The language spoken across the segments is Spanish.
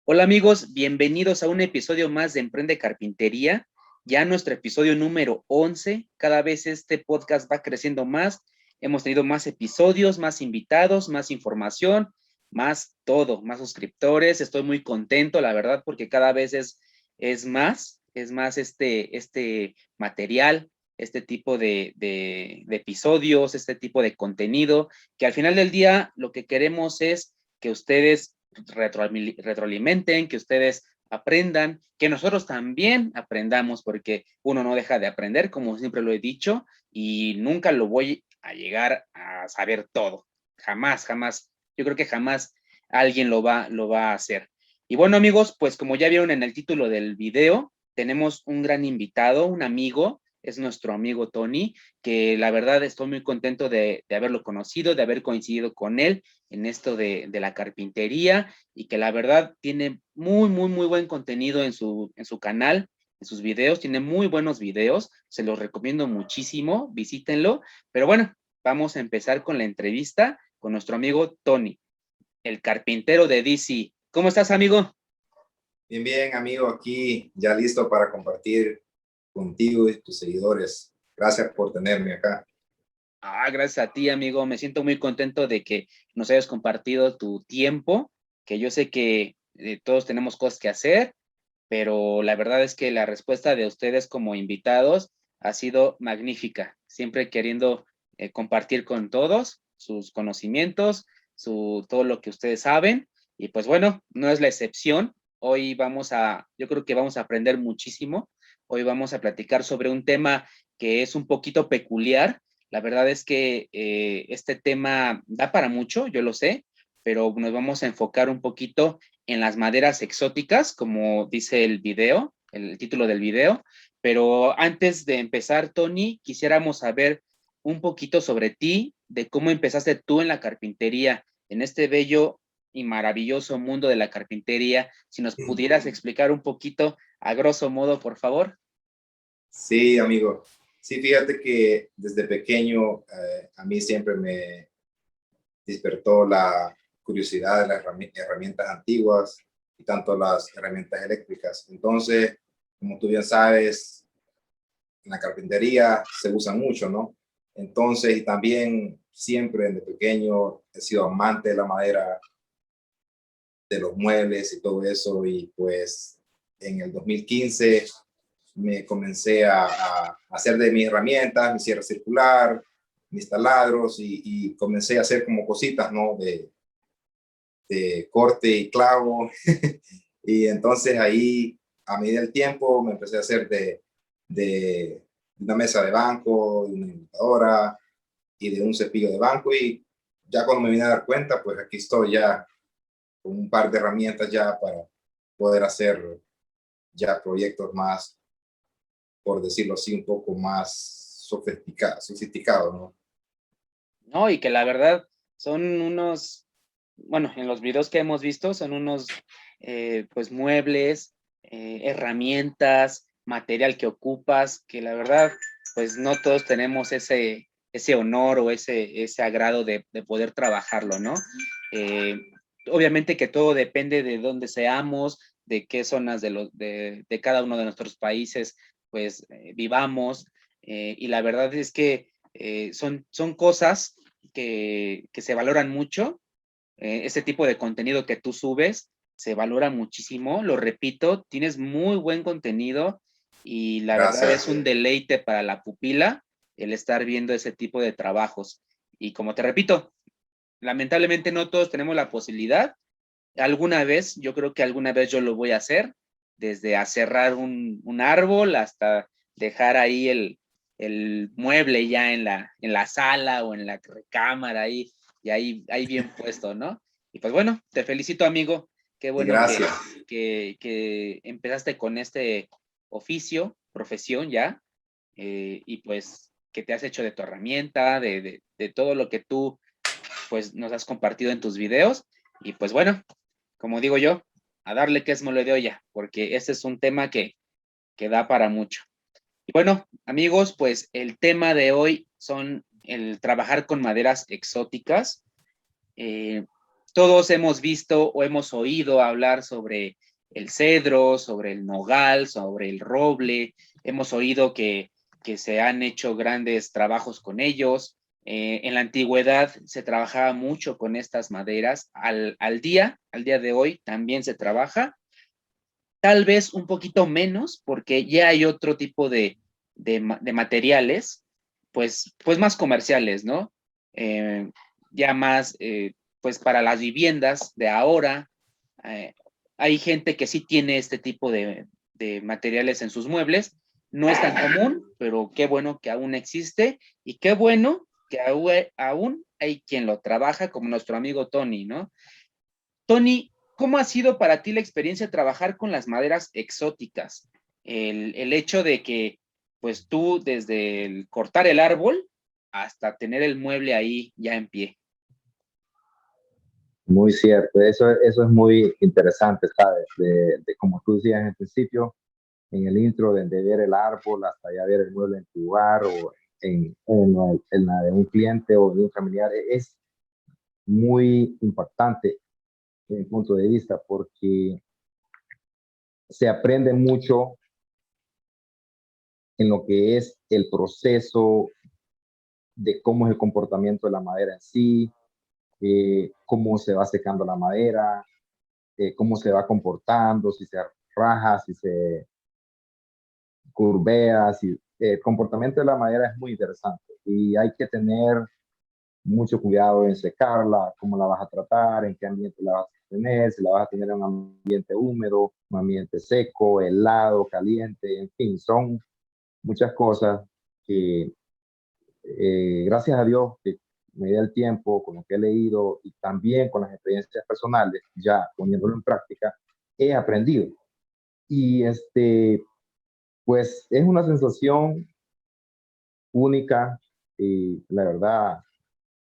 Hola amigos, bienvenidos a un episodio más de Emprende Carpintería, ya nuestro episodio número 11. Cada vez este podcast va creciendo más, hemos tenido más episodios, más invitados, más información, más todo, más suscriptores. Estoy muy contento, la verdad, porque cada vez es más este material, este tipo de episodios, este tipo de contenido, que al final del día lo que queremos es que ustedes retroalimenten, que ustedes aprendan, que nosotros también aprendamos, porque uno no deja de aprender, como siempre lo he dicho, y nunca lo voy a llegar a saber todo. Jamás, jamás. Yo creo que jamás alguien lo va a hacer. Y bueno, amigos, pues como ya vieron en el título del video, tenemos un gran invitado, un amigo, es nuestro amigo Tony, que la verdad estoy muy contento de haberlo conocido, de haber coincidido con él en esto de la carpintería y que la verdad tiene muy, muy, muy buen contenido en su canal, en sus videos, tiene muy buenos videos, se los recomiendo muchísimo, visítenlo, pero bueno, vamos a empezar con la entrevista con nuestro amigo Tony, el carpintero de DC. ¿Cómo estás, amigo? Bien, bien, amigo, aquí ya listo para compartir contigo y tus seguidores. Gracias por tenerme acá. Gracias a ti, amigo. Me siento muy contento de que nos hayas compartido tu tiempo, que yo sé que todos tenemos cosas que hacer, pero la verdad es que la respuesta de ustedes como invitados ha sido magnífica, siempre queriendo compartir con todos sus conocimientos, todo lo que ustedes saben, y pues bueno, no es la excepción. Hoy yo creo que vamos a aprender muchísimo. Hoy vamos a platicar sobre un tema que es un poquito peculiar. La verdad es que este tema da para mucho, yo lo sé, pero nos vamos a enfocar un poquito en las maderas exóticas, como dice el título del video. Pero antes de empezar, Tony, quisiéramos saber un poquito sobre ti, de cómo empezaste tú en la carpintería, en este bello y maravilloso mundo de la carpintería. Si nos pudieras explicar un poquito, a grosso modo, por favor. Sí, amigo. Sí, fíjate que desde pequeño a mí siempre me despertó la curiosidad de las herramientas antiguas y tanto las herramientas eléctricas. Entonces, como tú bien sabes, en la carpintería se usa mucho, ¿no? Entonces, y también siempre desde pequeño he sido amante de la madera, de los muebles y todo eso. Y pues en el 2015 me comencé a hacer de mis herramientas, mi sierra circular, mis taladros y comencé a hacer como cositas, ¿no? De corte y clavo. Y entonces ahí, a medida del tiempo, me empecé a hacer de una mesa de banco, de una inventadora y de un cepillo de banco. Y ya cuando me vine a dar cuenta, pues aquí estoy ya con un par de herramientas ya para poder hacer ya proyectos más, por decirlo así, un poco más sofisticados, ¿no? No, y que la verdad son unos, bueno, en los videos que hemos visto son unos, pues, muebles, herramientas, material que ocupas, que la verdad, pues no todos tenemos ese honor o ese agrado de poder trabajarlo, ¿no? Eh, Obviamente que todo depende de dónde seamos, de qué zonas de cada uno de nuestros países, pues, vivamos, y la verdad es que son cosas que se valoran mucho. Ese tipo de contenido que tú subes se valora muchísimo. Lo repito, tienes muy buen contenido y la verdad es Gracias. un deleite para la pupila el estar viendo ese tipo de trabajos. Y como te repito, lamentablemente no todos tenemos la posibilidad. Alguna vez, yo creo que alguna vez yo lo voy a hacer, desde aserrar un árbol hasta dejar ahí el mueble ya en la sala o en la recámara ahí, y ahí bien puesto, ¿no? Y pues bueno, te felicito, amigo. Qué Y bueno que, gracias. que, que empezaste con este oficio, profesión ya, y pues que te has hecho de tu herramienta, de todo lo que tú pues nos has compartido en tus videos. Y pues bueno, como digo yo, a darle que es mole de olla, porque este es un tema que da para mucho. Y bueno, amigos, pues el tema de hoy son el trabajar con maderas exóticas. Eh, todos hemos visto o hemos oído hablar sobre el cedro, sobre el nogal, sobre el roble. Hemos oído que se han hecho grandes trabajos con ellos. En la antigüedad se trabajaba mucho con estas maderas. Al día de hoy también se trabaja. Tal vez un poquito menos porque ya hay otro tipo de materiales, pues más comerciales, ¿no? Ya más, pues para las viviendas de ahora, eh, hay gente que sí tiene este tipo de materiales en sus muebles. No es tan común, pero qué bueno que aún existe y qué bueno que aún hay quien lo trabaja, como nuestro amigo Tony, ¿no? Tony, ¿cómo ha sido para ti la experiencia de trabajar con las maderas exóticas? El hecho de que, pues tú, desde el cortar el árbol hasta tener el mueble ahí ya en pie. Muy cierto, eso es muy interesante, ¿sabes? De como tú decías en el principio, en el intro, de ver el árbol hasta ya ver el mueble en tu lugar o en la de un cliente o de un familiar, es muy impactante desde mi punto de vista porque se aprende mucho en lo que es el proceso de cómo es el comportamiento de la madera en sí, cómo se va secando la madera, cómo se va comportando, si se raja, si se curvea, si, el comportamiento de la madera es muy interesante y hay que tener mucho cuidado en secarla, cómo la vas a tratar, en qué ambiente la vas a tener, si la vas a tener en un ambiente húmedo, un ambiente seco, helado, caliente, en fin, son muchas cosas que gracias a Dios que me dio el tiempo con lo que he leído y también con las experiencias personales, ya poniéndolo en práctica, he aprendido. Y pues es una sensación única y la verdad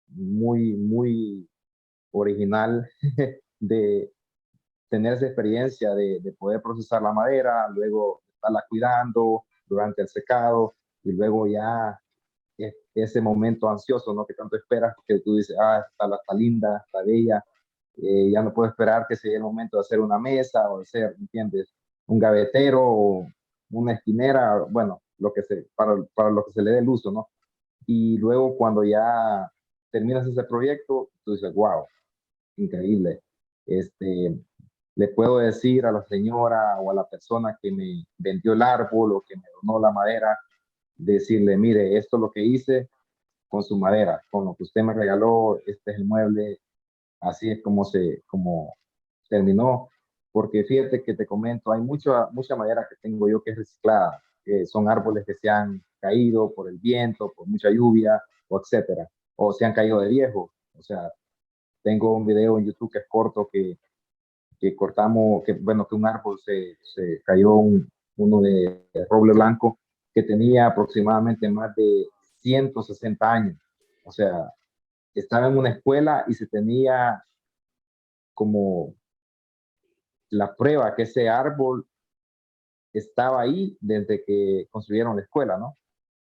muy, muy original de tener esa experiencia de poder procesar la madera, luego estarla cuidando durante el secado y luego ya ese momento ansioso, ¿no? Que tanto esperas, que tú dices, ah, está linda, está bella, ya no puedo esperar que sea el momento de hacer una mesa o hacer, ¿entiendes? Un gavetero o una esquinera, bueno, para lo que se le dé el uso, ¿no? Y luego cuando ya terminas ese proyecto, tú dices, wow, increíble. Este, le puedo decir a la señora o a la persona que me vendió el árbol o que me donó la madera, decirle, mire, esto es lo que hice con su madera, con lo que usted me regaló, este es el mueble, así es como terminó. Porque fíjate que te comento, hay mucha madera que tengo yo que es reciclada, que son árboles que se han caído por el viento, por mucha lluvia, o etcétera, o se han caído de viejo. O sea, tengo un video en YouTube que es corto que cortamos, que bueno, que un árbol se cayó uno de roble blanco que tenía aproximadamente más de 160 años. O sea, estaba en una escuela y se tenía como la prueba que ese árbol estaba ahí desde que construyeron la escuela, ¿no?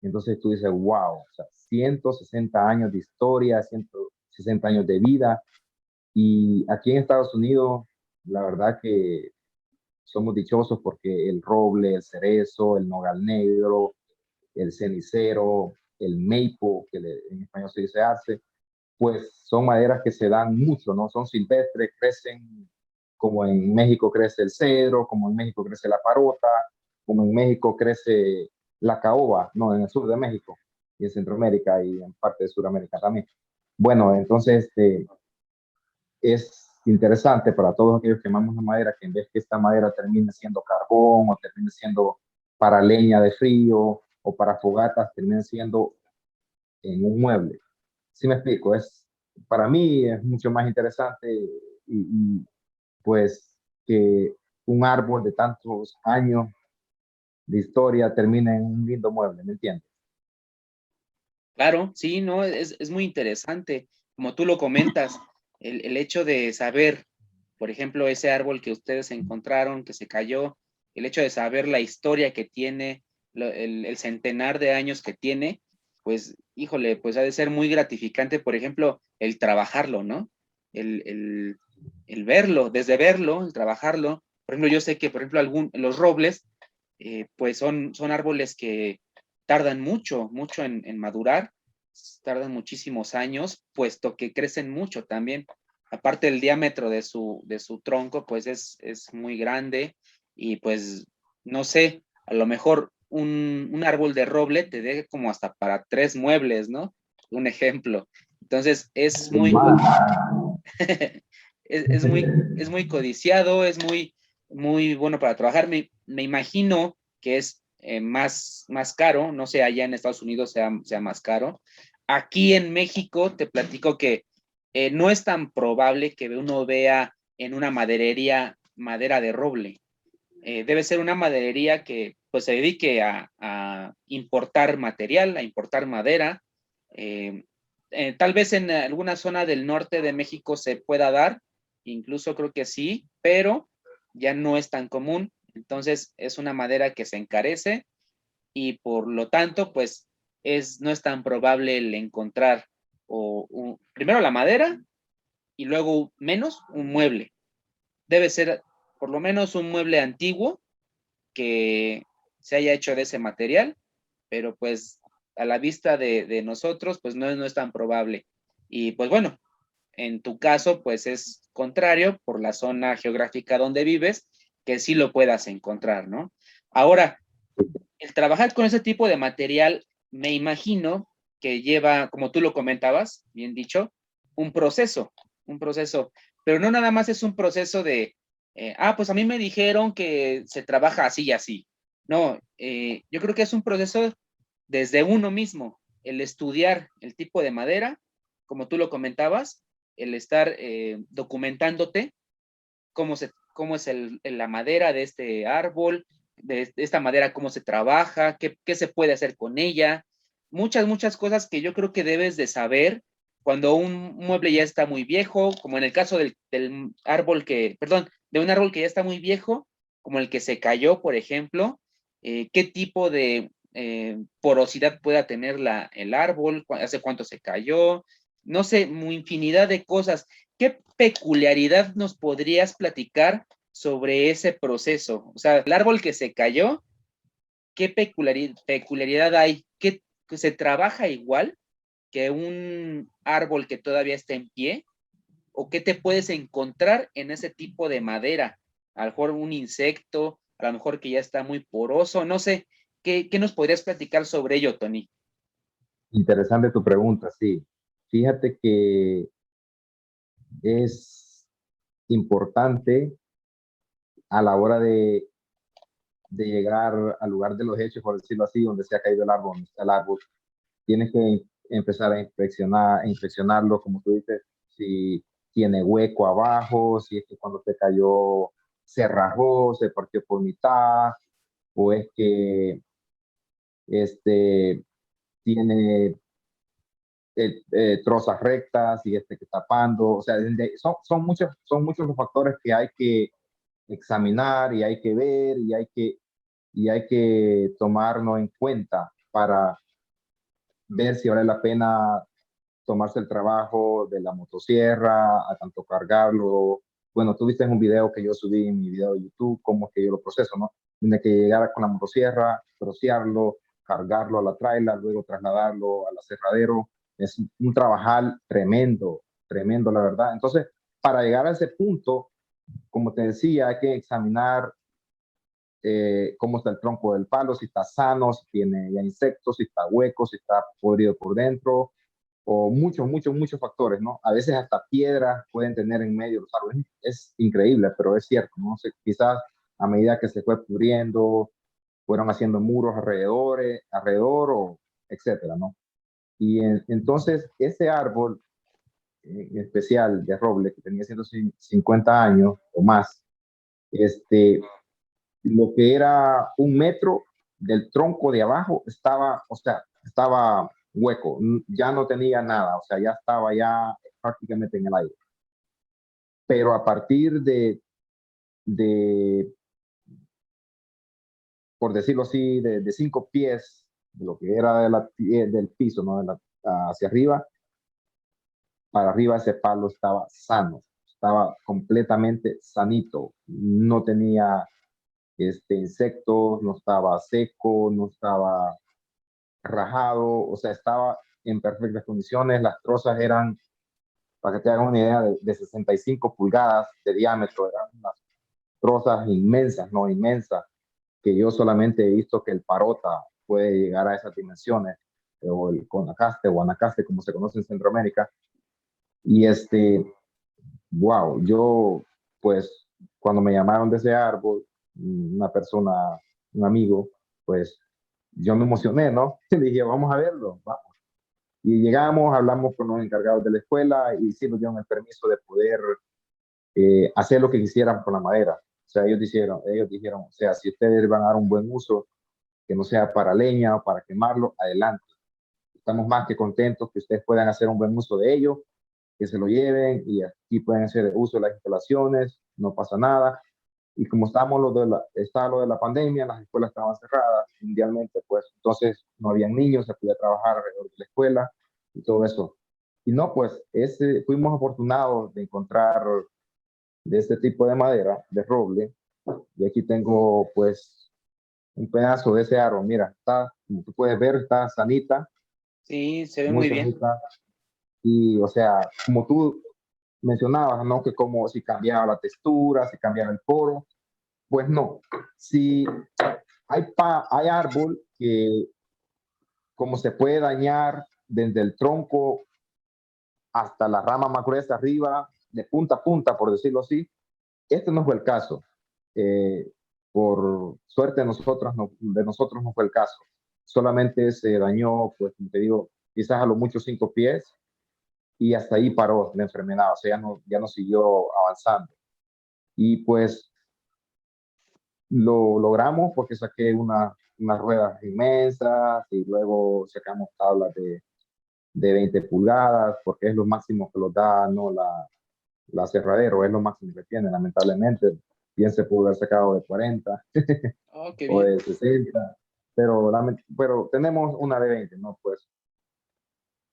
Entonces tú dices, wow, o sea, 160 años de historia, 160 años de vida. Y aquí en Estados Unidos, la verdad que somos dichosos porque el roble, el cerezo, el nogal negro, el cenicero, el maple, en español se dice arce, pues son maderas que se dan mucho, ¿no? Son silvestres, crecen como en México crece el cedro, como en México crece la parota, como en México crece la caoba, no, en el sur de México y en Centroamérica y en parte de Sudamérica también. Bueno, entonces es interesante para todos aquellos que amamos la madera que en vez que esta madera termine siendo carbón o termine siendo para leña de frío o para fogatas, termine siendo en un mueble. ¿Sí me explico? Para mí es mucho más interesante y pues que un árbol de tantos años de historia termine en un lindo mueble, ¿me entiendes? Claro, sí, no, es muy interesante. Como tú lo comentas, el hecho de saber, por ejemplo, ese árbol que ustedes encontraron, que se cayó, el hecho de saber la historia que tiene, el centenar de años que tiene, pues, híjole, pues ha de ser muy gratificante, por ejemplo, el trabajarlo, ¿no? el, el, el verlo, desde verlo, el trabajarlo. Por ejemplo, yo sé que, por ejemplo, los robles, pues son árboles que tardan mucho en madurar, tardan muchísimos años, puesto que crecen mucho también. Aparte el diámetro de su tronco, pues es muy grande y pues, no sé, a lo mejor un árbol de roble te dé como hasta para 3 muebles, ¿no? Un ejemplo. Entonces, es muy codiciado, es muy bueno para trabajar. Me imagino que es más caro, no sé, allá en Estados Unidos sea más caro. Aquí en México te platico que no es tan probable que uno vea en una maderería madera de roble. Debe ser una maderería que pues se dedique a importar material, a importar madera. Eh, Tal vez en alguna zona del norte de México se pueda dar, incluso creo que sí, pero ya no es tan común. Entonces es una madera que se encarece y por lo tanto, pues no es tan probable el encontrar primero la madera y luego menos un mueble. Debe ser por lo menos un mueble antiguo que se haya hecho de ese material, pero pues a la vista de nosotros, pues no es tan probable. Y pues bueno, en tu caso, pues es contrario por la zona geográfica donde vives, que sí lo puedas encontrar, ¿no? Ahora, el trabajar con ese tipo de material, me imagino que lleva, como tú lo comentabas, bien dicho, un proceso, pero no nada más es un proceso de, pues a mí me dijeron que se trabaja así y así. No, yo creo que es un proceso desde uno mismo, el estudiar el tipo de madera, como tú lo comentabas, el estar documentándote cómo es la madera de este árbol, de esta madera, cómo se trabaja, qué se puede hacer con ella. Muchas cosas que yo creo que debes de saber cuando un mueble ya está muy viejo, como en el caso del árbol perdón, de un árbol que ya está muy viejo, como el que se cayó, por ejemplo, qué tipo de porosidad pueda tener el árbol, hace cuánto se cayó, no sé, infinidad de cosas. ¿Qué peculiaridad nos podrías platicar sobre ese proceso? O sea, el árbol que se cayó, ¿qué peculiaridad hay? Que se trabaja igual que un árbol que todavía está en pie? ¿O qué te puedes encontrar en ese tipo de madera? A lo mejor un insecto, a lo mejor que ya está muy poroso, no sé. ¿Qué nos podrías platicar sobre ello, Tony? Interesante tu pregunta, sí. Fíjate que es importante a la hora de llegar al lugar de los hechos, por decirlo así, donde se ha caído el árbol, donde está el árbol. Tienes que empezar a inspeccionarlo, como tú dices, si tiene hueco abajo, si es que cuando se cayó se rajó, se partió por mitad, o es que este, tiene trozas rectas y que tapando, o sea, son muchos los factores que hay que examinar y hay que ver y hay que tomarnos en cuenta para ver si vale la pena tomarse el trabajo de la motosierra, a tanto cargarlo. Bueno, tú viste en un video que yo subí en mi video de YouTube, cómo es que yo lo proceso, ¿no? Tiene que llegar con la motosierra, trocearlo, cargarlo a la traila, luego trasladarlo al aserradero. Es un trabajar tremendo, tremendo, la verdad. Entonces, para llegar a ese punto, como te decía, hay que examinar cómo está el tronco del palo, si está sano, si tiene ya insectos, si está hueco, si está podrido por dentro, o muchos factores, ¿no? A veces hasta piedras pueden tener en medio los árboles. Es increíble, pero es cierto, ¿no? Quizás a medida que se fue pudriendo, fueron haciendo muros alrededor o etcétera, ¿no? Entonces, ese árbol especial de roble, que tenía 150 años o más, lo que era 1 metro del tronco de abajo estaba, o sea, estaba hueco, ya no tenía nada, o sea, ya estaba ya prácticamente en el aire. Pero a partir de por decirlo así, de 5 pies, de lo que era del piso, ¿no? Hacia arriba, para arriba ese palo estaba sano, estaba completamente sanito, no tenía insectos, no estaba seco, no estaba rajado, o sea, estaba en perfectas condiciones. Las trozas eran, para que te hagan una idea, de 65 pulgadas de diámetro, eran unas trozas inmensas, no inmensas, que yo solamente he visto que el parota puede llegar a esas dimensiones, o el conacaste o anacaste, como se conoce en Centroamérica. Y wow, yo, pues, cuando me llamaron de ese árbol, una persona, un amigo, pues, yo me emocioné, ¿no? Y dije, vamos a verlo, vamos. Y llegamos, hablamos con los encargados de la escuela y sí nos dieron el permiso de poder hacer lo que quisieran con la madera. O sea, ellos dijeron, o sea, si ustedes van a dar un buen uso, que no sea para leña o para quemarlo, adelante. Estamos más que contentos que ustedes puedan hacer un buen uso de ello, que se lo lleven y aquí pueden hacer uso de las instalaciones, no pasa nada. Y como estaba lo de la pandemia, las escuelas estaban cerradas mundialmente, pues entonces no habían niños, se podía trabajar alrededor de la escuela y todo eso. Y no, pues fuimos afortunados de encontrar de este tipo de madera, de roble, y aquí tengo pues un pedazo de ese árbol, mira, está, como tú puedes ver, está sanita, Sí, se ve muy muy bien. sanita, y o sea, como tú mencionabas, ¿no? Que como si cambiaba la textura, si cambiaba el poro, pues no. Si hay árbol que como se puede dañar desde el tronco hasta la rama más gruesa arriba, de punta a punta, por decirlo así, este no fue el caso. Eh, por suerte de nosotros no fue el caso. Solamente se dañó, pues, como te digo, quizás a lo mucho 5 pies y hasta ahí paró la enfermedad, o sea, ya no siguió avanzando. Y pues lo logramos porque saqué unas ruedas inmensas y luego sacamos tablas de 20 pulgadas porque es lo máximo que los da, no la cerradero, es lo máximo que tiene, lamentablemente. Bien se pudo haber sacado de 40 Oh, qué o bien. de 60, pero tenemos una de 20, ¿no? Pues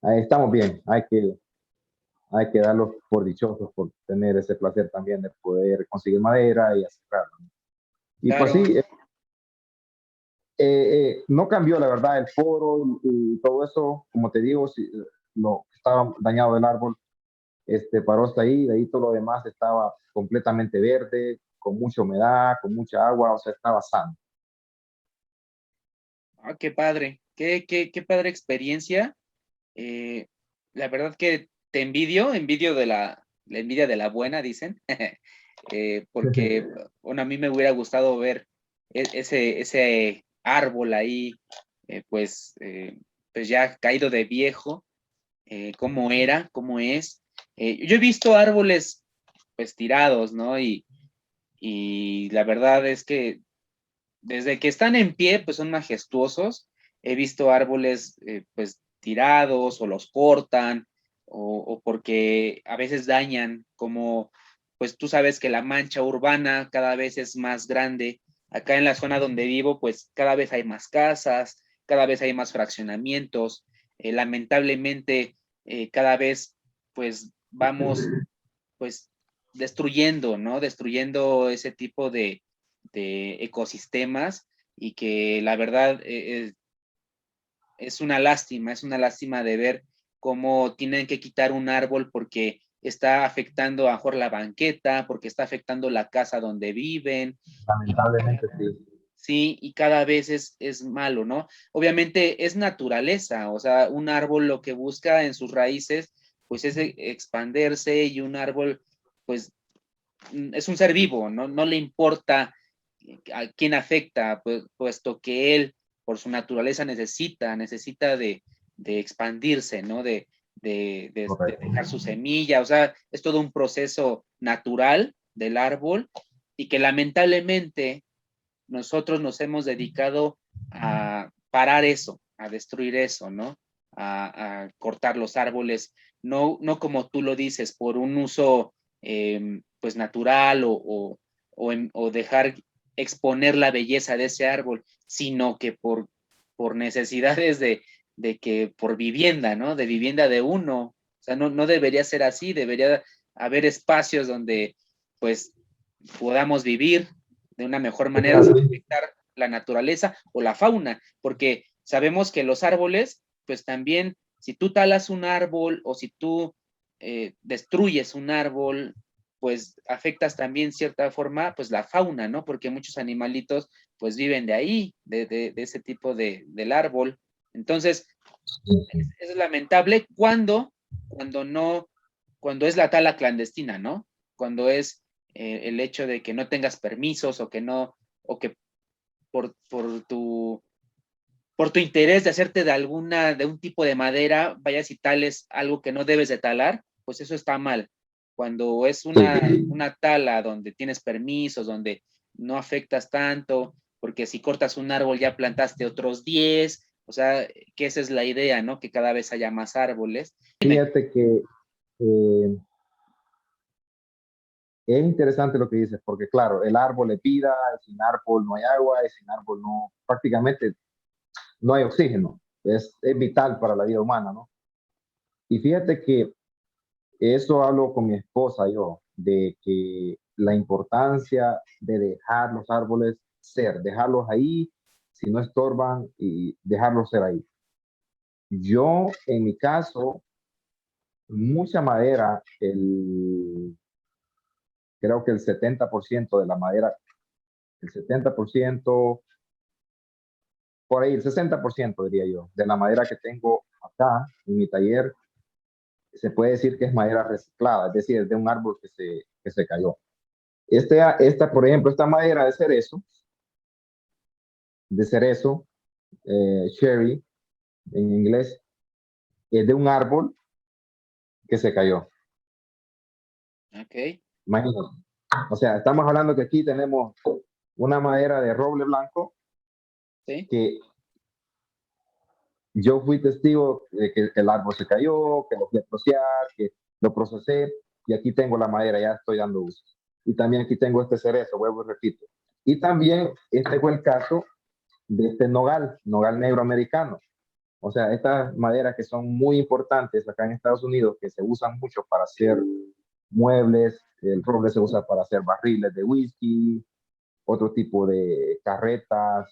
ahí estamos bien, hay que darlos por dichosos por tener ese placer también de poder conseguir madera y acercarlo. Y pues Claro. sí, no cambió la verdad el foro y todo eso, como te digo, si, lo que estaba dañado del árbol, paró hasta ahí, de ahí todo lo demás estaba completamente verde, con mucha humedad, con mucha agua, o sea, estaba sano. Ah, qué padre. Qué padre experiencia. Eh, la verdad que te envidio de la envidia de la buena, dicen. Porque, bueno, a mí me hubiera gustado ver ese árbol ahí, pues ya caído de viejo, cómo era, cómo es. Yo he visto árboles pues tirados, ¿no? Y la verdad es que desde que están en pie, pues son majestuosos. He visto árboles pues tirados o los cortan o porque a veces dañan, como pues tú sabes que la mancha urbana cada vez es más grande. Acá en la zona donde vivo, pues cada vez hay más casas, cada vez hay más fraccionamientos. Lamentablemente, cada vez pues vamos pues destruyendo, ¿no? Destruyendo ese tipo de ecosistemas y que la verdad es una lástima de ver cómo tienen que quitar un árbol porque está afectando a mejor la banqueta, porque está afectando la casa donde viven. Lamentablemente sí. Sí, y cada vez es malo, ¿no? Obviamente es naturaleza, o sea, un árbol lo que busca en sus raíces, pues es expandirse y un árbol, pues es un ser vivo, ¿no? No le importa a quién afecta, pues, puesto que él, por su naturaleza, necesita de expandirse, ¿no? De Correcto. dejar su semilla, o sea, es todo un proceso natural del árbol y que lamentablemente nosotros nos hemos dedicado a parar eso, a destruir eso, ¿no? A cortar los árboles, no como tú lo dices, por un uso pues natural o dejar exponer la belleza de ese árbol, sino que por necesidades de que por vivienda, ¿no? De vivienda de uno. O sea, no debería ser así, debería haber espacios donde pues podamos vivir de una mejor manera sin afectar la naturaleza o la fauna, porque sabemos que los árboles, pues también, si tú talas un árbol o si tú destruyes un árbol, pues afectas también cierta forma, pues la fauna, ¿no? Porque muchos animalitos, pues viven de ahí, de ese tipo del árbol. Entonces, es lamentable cuando es la tala clandestina, ¿no? Cuando es el hecho de que no tengas permisos o que no, o que por tu interés de hacerte de un tipo de madera, vayas y tales algo que no debes de talar, pues eso está mal. Cuando es una tala donde tienes permisos, donde no afectas tanto, porque si cortas un árbol ya plantaste otros 10, o sea, que esa es la idea, ¿no? Que cada vez haya más árboles. Fíjate que eh, es interesante lo que dices, porque claro, el árbol es vida, y sin árbol no hay agua, y sin árbol no, prácticamente no hay oxígeno. Es vital para la vida humana, ¿no? Y fíjate que eso hablo con mi esposa, yo, de que la importancia de dejar los árboles ser, dejarlos ahí, si no estorban, y dejarlos ser ahí. Yo, en mi caso, mucha madera, creo que el 70% de la madera, el 70%, por ahí, el 60% diría yo, de la madera que tengo acá en mi taller, se puede decir que es madera reciclada, es decir, es de un árbol que se cayó. Por ejemplo, esta madera de cerezo, cherry en inglés, es de un árbol que se cayó. Ok. Imagínate. O sea, estamos hablando que aquí tenemos una madera de roble blanco Sí. que yo fui testigo de que el árbol se cayó, que lo fui a trocear, que lo procesé, y aquí tengo la madera, ya estoy dando uso. Y también aquí tengo este cerezo, vuelvo y repito. Y también este fue el caso de este nogal negro americano. O sea, estas maderas que son muy importantes acá en Estados Unidos, que se usan mucho para hacer muebles, el roble se usa para hacer barriles de whisky, otro tipo de carretas,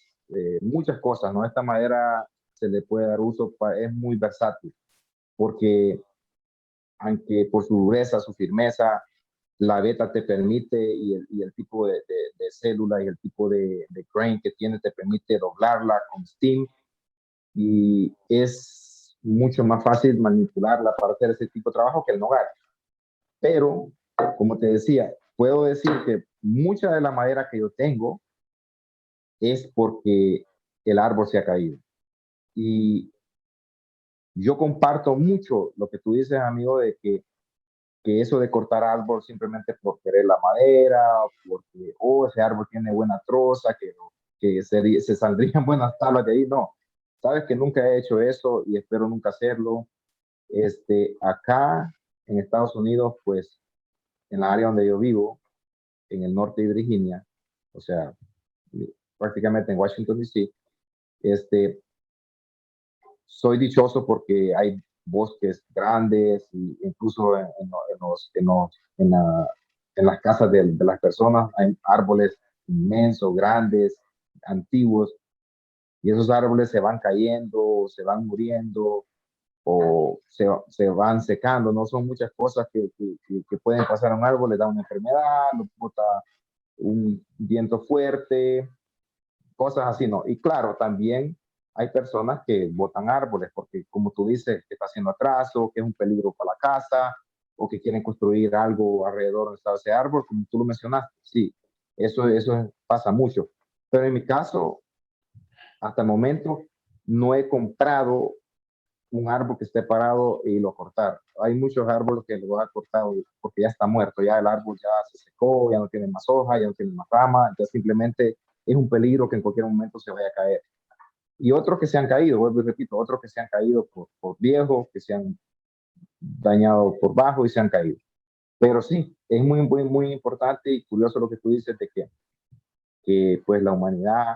muchas cosas, ¿no? Esta madera se le puede dar uso, es muy versátil, porque aunque por su dureza, su firmeza, la beta te permite y el tipo de célula y el tipo de grain que tiene te permite doblarla con steam y es mucho más fácil manipularla para hacer ese tipo de trabajo que el nogal. Pero, como te decía, puedo decir que mucha de la madera que yo tengo es porque el árbol se ha caído. Y yo comparto mucho lo que tú dices, amigo, de que eso de cortar árbol simplemente por querer la madera, o porque, oh, ese árbol tiene buena troza, que se saldrían buenas tablas de ahí, no. Sabes que nunca he hecho eso y espero nunca hacerlo. Acá en Estados Unidos, pues en la área donde yo vivo, en el norte de Virginia, o sea, prácticamente en Washington, D.C., este, soy dichoso porque hay bosques grandes e incluso en las casas de las personas hay árboles inmensos, grandes, antiguos, y esos árboles se van cayendo, se van muriendo o se van secando, no son muchas cosas que pueden pasar a un árbol, le da una enfermedad, lo bota un viento fuerte, cosas así, ¿no? Y claro, también hay personas que botan árboles porque, como tú dices, que está haciendo atraso, que es un peligro para la casa o que quieren construir algo alrededor de ese árbol, como tú lo mencionaste. Sí, eso pasa mucho. Pero en mi caso, hasta el momento, no he comprado un árbol que esté parado y lo cortar. Hay muchos árboles que los han cortado porque ya está muerto, ya el árbol ya se secó, ya no tiene más hoja, ya no tiene más rama, entonces simplemente es un peligro que en cualquier momento se vaya a caer. Y otros que se han caído, vuelvo y repito, otros que se han caído por viejos, que se han dañado por bajo y se han caído. Pero sí, es muy importante y curioso lo que tú dices de que pues la humanidad,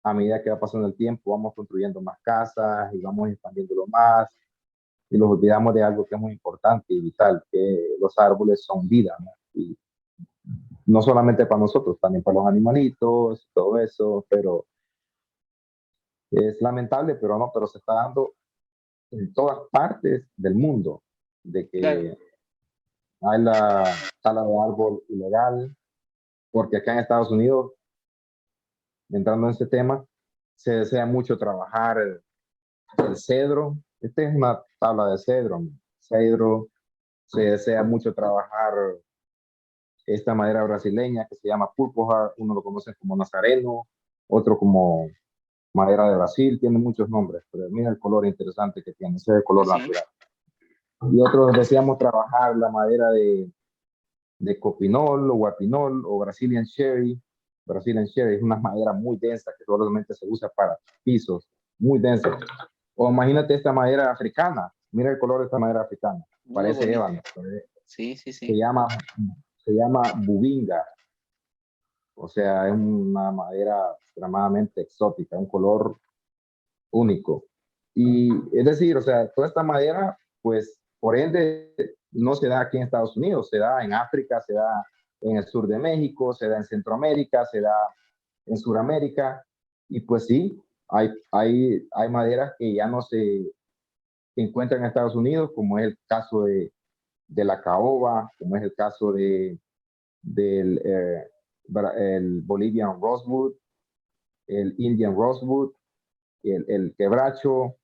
a medida que va pasando el tiempo, vamos construyendo más casas y vamos expandiéndolo más. y los olvidamos de algo que es muy importante y vital, que los árboles son vida, ¿no? Y no solamente para nosotros, también para los animalitos, todo eso, pero es lamentable, pero no, pero se está dando en todas partes del mundo, de Claro, que hay la tala de árbol ilegal, porque acá en Estados Unidos, entrando en ese tema, se desea mucho trabajar el cedro. Esta es una tabla de cedro. Cedro, se desea mucho trabajar esta madera brasileña que se llama purple heart, uno lo conoce como nazareno, otro como madera de Brasil, tiene muchos nombres, pero mira el color interesante que tiene, ese es el sí, color sí. natural. Y otros deseamos trabajar la madera de copinol o guapinol o Brazilian cherry. Brazilian cherry es una madera muy densa que solamente se usa para pisos, muy densa. O imagínate esta madera africana, mira el color de esta madera africana, Muy parece bonito. ébano, Sí, sí, se sí. llama, se llama bubinga, o sea, es una madera extremadamente exótica, un color único. Y es decir, o sea, toda esta madera, pues, por ende, no se da aquí en Estados Unidos, se da en África, se da en el sur de México, se da en Centroamérica, se da en Sudamérica, y pues sí, hay maderas que ya no se encuentran en Estados Unidos, como es el caso de la caoba, como es el caso del el Bolivian Rosewood, el Indian Rosewood, el quebracho,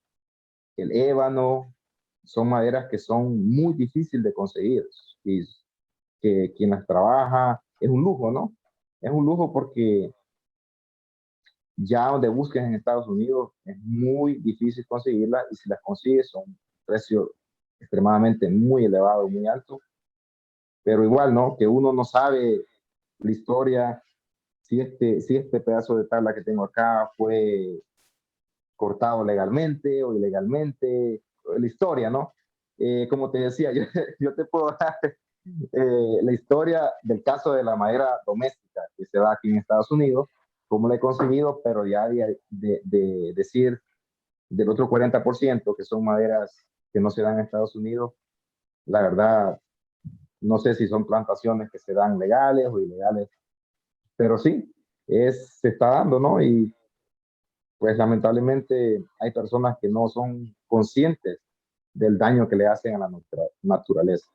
el ébano, son maderas que son muy difíciles de conseguir y que quien las trabaja es un lujo, ¿no? Es un lujo porque ya donde busques en Estados Unidos es muy difícil conseguirlas y si las consigues son un precio extremadamente muy elevado, muy alto, pero igual, ¿no? Que uno no sabe la historia, si este pedazo de tabla que tengo acá fue cortado legalmente o ilegalmente, la historia, ¿no? Como te decía, yo te puedo dar la historia del caso de la madera doméstica que se da aquí en Estados Unidos, cómo la he conseguido, pero ya de decir del otro 40% que son maderas que no se dan en Estados Unidos, la verdad, no sé si son plantaciones que se dan legales o ilegales, pero sí, se está dando, ¿no? Y pues lamentablemente hay personas que no son conscientes del daño que le hacen a la naturaleza.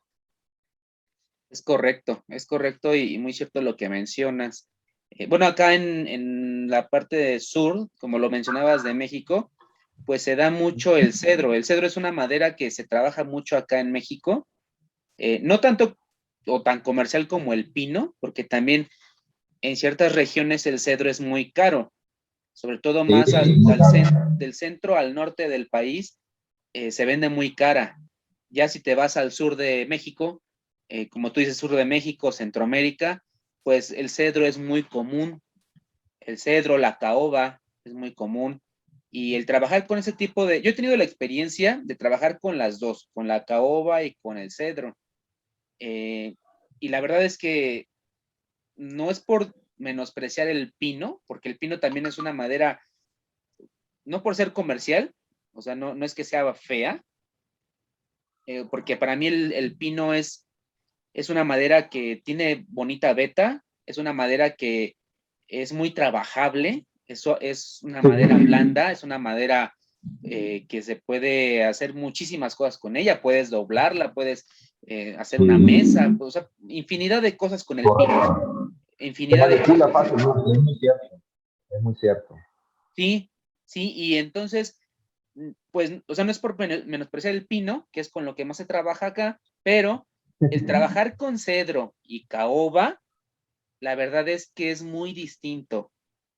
Es correcto y muy cierto lo que mencionas. Bueno, acá en la parte de sur, como lo mencionabas de México, pues se da mucho el cedro. El cedro es una madera que se trabaja mucho acá en México, no tanto o tan comercial como el pino, porque también en ciertas regiones el cedro es muy caro, sobre todo Sí, más del centro al norte del país, se vende muy cara. Ya si te vas al sur de México, como tú dices, sur de México, Centroamérica, pues el cedro es muy común, el cedro, la caoba es muy común. Y el trabajar con ese tipo de... Yo he tenido la experiencia de trabajar con las dos, con la caoba y con el cedro. Eh, y la verdad es que no es por menospreciar el pino, porque el pino también es una madera, no por ser comercial, o sea, no es que sea fea, porque para mí el pino es una madera que tiene bonita veta, es una madera que es muy trabajable, eso es una madera blanda, es una madera que se puede hacer muchísimas cosas con ella, puedes doblarla, puedes hacer una mesa, o sea, infinidad de cosas con el pino, correcto. Se infinidad de manipula cosas. fácil, ¿no? Es muy cierto. Es muy cierto. Sí, sí, y entonces, pues, o sea, no es por menospreciar el pino, que es con lo que más se trabaja acá, pero el trabajar con cedro y caoba, la verdad es que es muy distinto.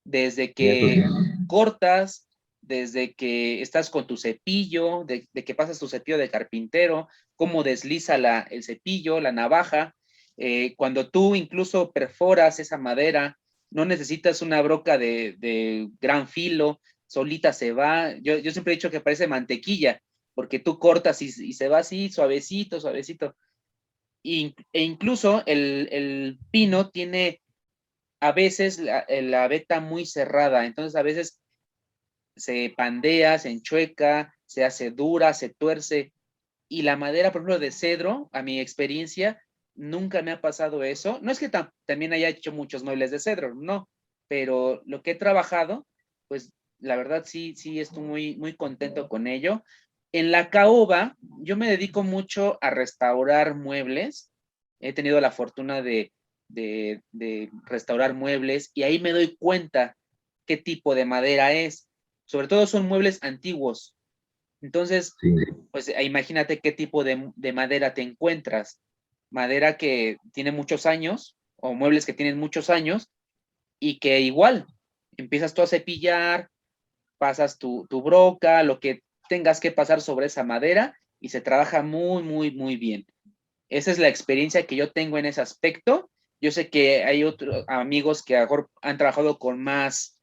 Desde Eso sí. que cortas, desde que estás con tu cepillo, de que pasas tu cepillo de carpintero, cómo desliza el cepillo, la navaja, cuando tú incluso perforas esa madera, no necesitas una broca de gran filo, solita se va. Yo siempre he dicho que parece mantequilla, porque tú cortas y se va así, suavecito, suavecito. E incluso el pino tiene a veces la veta muy cerrada, entonces a veces se pandea, se enchueca, se hace dura, se tuerce. y la madera, por ejemplo, de cedro, a mi experiencia, nunca me ha pasado eso. No es que también haya hecho muchos muebles de cedro, no, pero lo que he trabajado, pues la verdad sí estoy muy contento con ello. En la caoba, yo me dedico mucho a restaurar muebles. He tenido la fortuna de restaurar muebles y ahí me doy cuenta qué tipo de madera es. Sobre todo son muebles antiguos. Entonces, Sí, pues imagínate qué tipo de madera te encuentras. Madera que tiene muchos años o muebles que tienen muchos años y que igual empiezas tú a cepillar, pasas tu broca, lo que tengas que pasar sobre esa madera y se trabaja muy bien. Esa es la experiencia que yo tengo en ese aspecto. Yo sé que hay otros amigos que a lo mejor han trabajado con más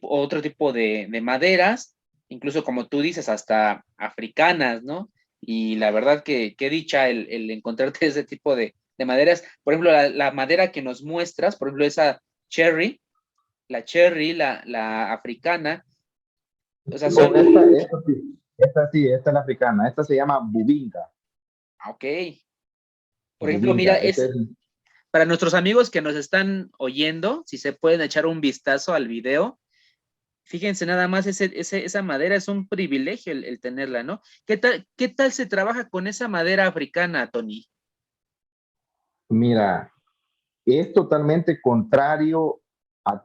otro tipo de maderas, incluso como tú dices, hasta africanas, ¿no? Y la verdad que qué dicha el encontrarte ese tipo de maderas. Por ejemplo, la madera que nos muestras, por ejemplo, esa cherry, la africana, o sea, no, son, esta es la africana. Esta se llama bubinga. ok. Por ejemplo, mira, Bubinga. Este es, para nuestros amigos que nos están oyendo, si se pueden echar un vistazo al video, fíjense nada más, esa madera es un privilegio el tenerla, ¿no? Qué tal se trabaja con esa madera africana, Tony? mira, es totalmente contrario a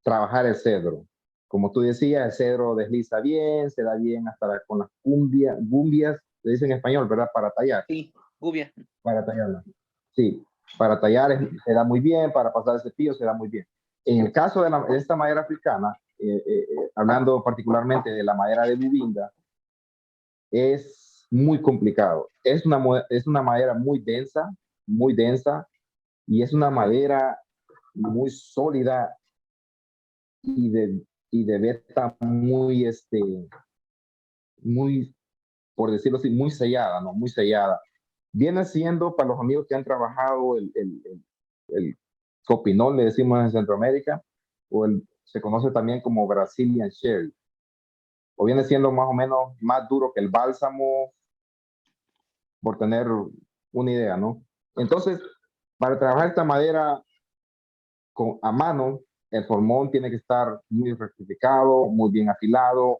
trabajar el cedro. Como tú decías, el cedro desliza bien, se da bien hasta con las gumbias, se dice en español, ¿verdad? Para tallar, Sí, Gubia. para tallarla. Sí, para tallar se da muy bien, para pasar el cepillo se da muy bien. En el caso de esta madera africana, hablando particularmente de la madera de bubinga, es muy complicado. Es una madera muy densa, y es una madera muy sólida y de veta muy, muy, por decirlo así, muy sellada, ¿no? Muy sellada. Viene siendo, para los amigos que han trabajado el copinol, le decimos en Centroamérica, se conoce también como Brazilian Sherry, o viene siendo más o menos más duro que el bálsamo, por tener una idea, ¿no? Entonces, para trabajar esta madera a mano, el formón tiene que estar muy rectificado, muy bien afilado,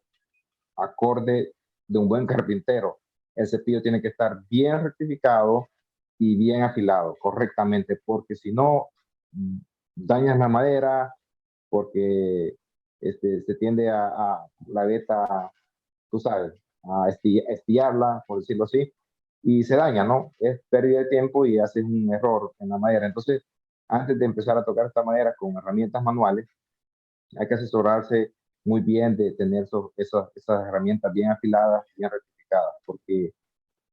acorde de un buen carpintero. El cepillo tiene que estar bien rectificado y bien afilado correctamente, porque si no, dañas la madera, porque se tiende a la veta, tú sabes, a estillarla, por decirlo así, y se daña, ¿no? Es pérdida de tiempo y haces un error en la madera. Entonces, antes de empezar a tocar esta madera con herramientas manuales, hay que asesorarse muy bien de tener esas herramientas bien afiladas, bien rectificadas, porque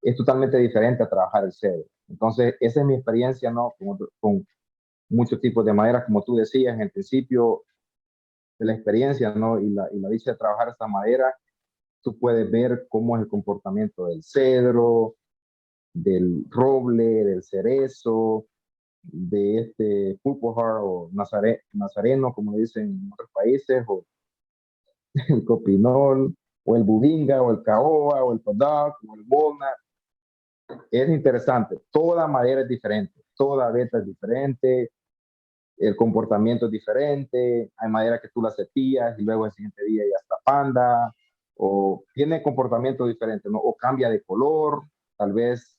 es totalmente diferente a trabajar el cedro. Entonces, esa es mi experiencia, ¿no? Con muchos tipos de maderas, como tú decías en el principio de la experiencia, ¿no? Y la dicha de trabajar esta madera, tú puedes ver cómo es el comportamiento del cedro, del roble, del cerezo, de este pulpohar o nazareno, como dicen en otros países, o el copinol, o el bubinga, o el caoba, o el podac, o el walnut. Es interesante. Toda madera es diferente, toda veta es diferente, el comportamiento es diferente. Hay madera que tú la cepillas y luego el siguiente día ya está panda, o tiene comportamiento diferente, ¿no? O cambia de color, tal vez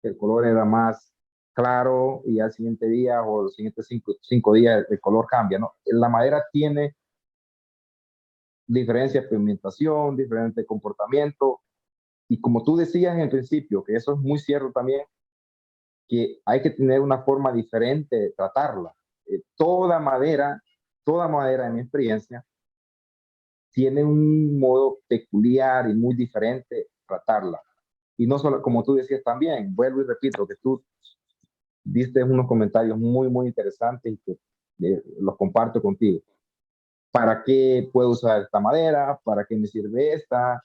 el color era más claro y al siguiente día o los siguientes cinco días el color cambia, ¿no? La madera tiene diferencia de pigmentación, diferente comportamiento, y como tú decías en el principio, que eso es muy cierto también, que hay que tener una forma diferente de tratarla. Toda madera, en mi experiencia, tiene un modo peculiar y muy diferente de tratarla. Y no solo, como tú decías también, vuelvo y repito, que tú diste unos comentarios muy interesantes y que los comparto contigo. ¿Para qué puedo usar esta madera? ¿Para qué me sirve esta?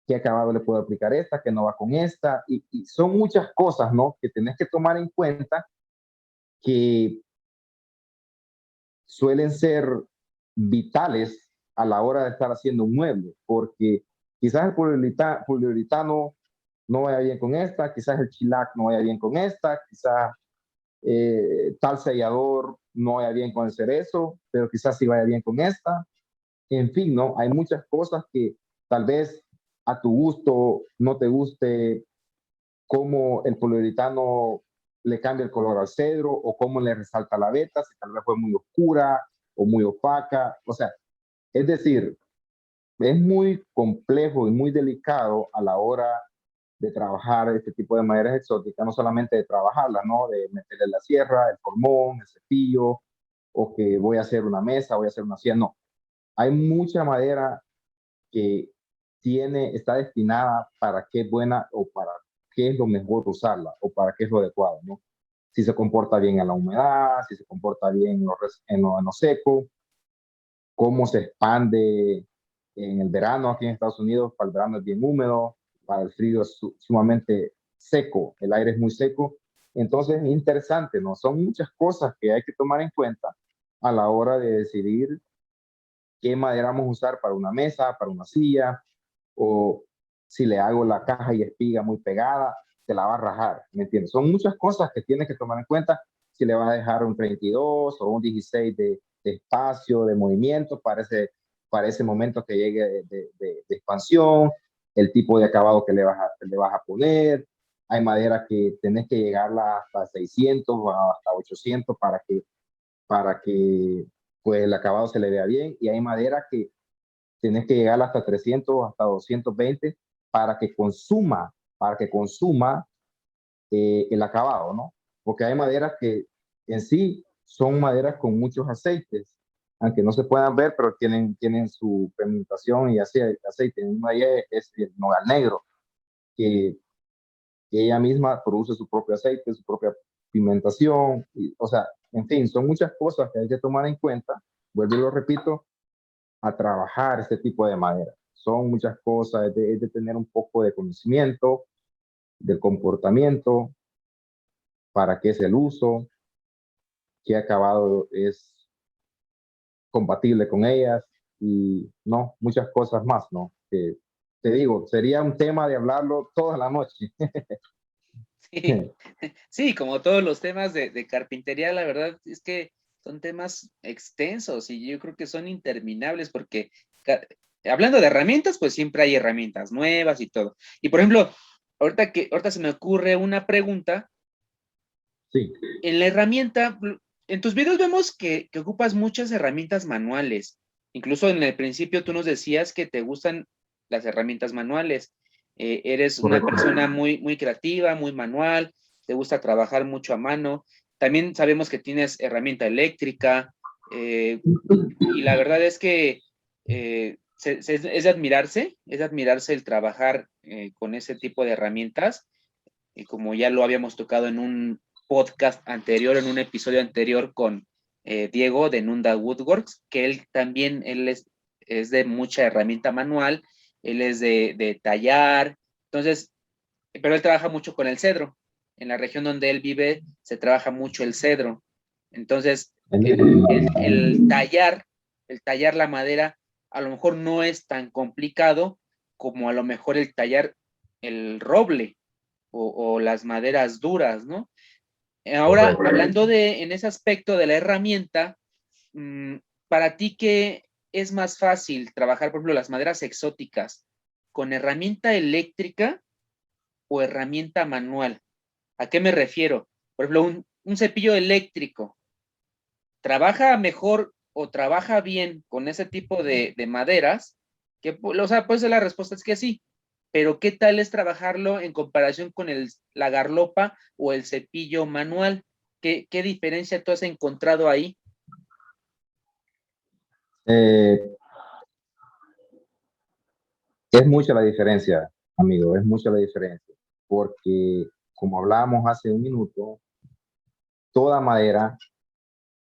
¿Qué acabado le puedo aplicar esta? ¿Qué no va con esta? Y son muchas cosas, ¿no? Que tenés que tomar en cuenta, que suelen ser vitales a la hora de estar haciendo un mueble, porque quizás el poliuretano no vaya bien con esta, quizás el chilac no vaya bien con esta, quizás tal sellador no vaya bien con el cerezo, pero quizás sí vaya bien con esta. En fin, ¿no? Hay muchas cosas que tal vez a tu gusto no te guste, cómo el poliuretano le cambia el color al cedro o cómo le resalta la veta, si tal vez fue muy oscura o muy opaca. O sea, es decir, es muy complejo y muy delicado a la hora de trabajar este tipo de maderas exóticas, no solamente de trabajarlas, ¿no? De meterle la sierra, el formón, el cepillo, o que voy a hacer una mesa, voy a hacer una silla, no. Hay mucha madera que está destinada para qué es buena o para qué es lo mejor usarla o para qué es lo adecuado, ¿no? Si se comporta bien en la humedad, si se comporta bien en lo seco, cómo se expande en el verano aquí en Estados Unidos. Para el verano es bien húmedo, para el frío es sumamente seco, el aire es muy seco. Entonces es interesante, ¿no? Son muchas cosas que hay que tomar en cuenta a la hora de decidir qué madera vamos a usar para una mesa, para una silla, o si le hago la caja y espiga muy pegada, se la va a rajar, ¿me entiendes? Son muchas cosas que tienes que tomar en cuenta si le vas a dejar un 32 o un 16 de espacio, de movimiento para ese momento que llegue de expansión, el tipo de acabado que le vas a poner. Hay madera que tenés que llegarla hasta 600 o hasta 800 para que pues el acabado se le vea bien, y hay madera que tienes que llegar hasta 300, hasta 220 para que consuma el acabado, ¿no? Porque hay maderas que en sí son maderas con muchos aceites, aunque no se puedan ver, pero tienen su fermentación y aceite. Una de ellas es el nogal negro, que, que ella misma produce su propio aceite, su propia pigmentación, o sea, en fin, son muchas cosas que hay que tomar en cuenta. Vuelvo y lo repito, a trabajar este tipo de madera. Son muchas cosas, es de tener un poco de conocimiento del comportamiento, para qué es el uso, qué acabado es compatible con ellas, y no, muchas cosas más, ¿no? Que te digo, sería un tema de hablarlo toda la noche. Sí, sí, como todos los temas de carpintería, la verdad es que son temas extensos y yo creo que son interminables porque hablando de herramientas, pues siempre hay herramientas nuevas y todo. Y por ejemplo, ahorita se me ocurre una pregunta. Sí, En la herramienta, en tus videos vemos que ocupas muchas herramientas manuales. Incluso en el principio tú nos decías que te gustan las herramientas manuales. Eres una correcto. persona muy, muy creativa, muy manual, te gusta trabajar mucho a mano. También sabemos que tienes herramienta eléctrica, y la verdad es que es de admirarse el trabajar con ese tipo de herramientas, y como ya lo habíamos tocado en un podcast anterior, en un episodio anterior con Diego de Nunda Woodworks, que él es de mucha herramienta manual, él es de tallar, entonces, pero él trabaja mucho con el cedro. En la región donde él vive se trabaja mucho el cedro. Entonces, el tallar la madera a lo mejor no es tan complicado como a lo mejor el tallar el roble o las maderas duras, ¿no? Ahora, Correcto. hablando en ese aspecto de la herramienta, mm, para ti, ¿qué es más fácil trabajar, por ejemplo, las maderas exóticas con herramienta eléctrica o herramienta manual? ¿A qué me refiero? Por ejemplo, un cepillo eléctrico, ¿trabaja mejor o trabaja bien con ese tipo de maderas? O sea, pues la respuesta es que sí, pero ¿qué tal es trabajarlo en comparación con la garlopa o el cepillo manual? ¿Qué diferencia tú has encontrado ahí? Eh, es mucha la diferencia, amigo, es mucha la diferencia, porque como hablábamos hace un minuto, toda madera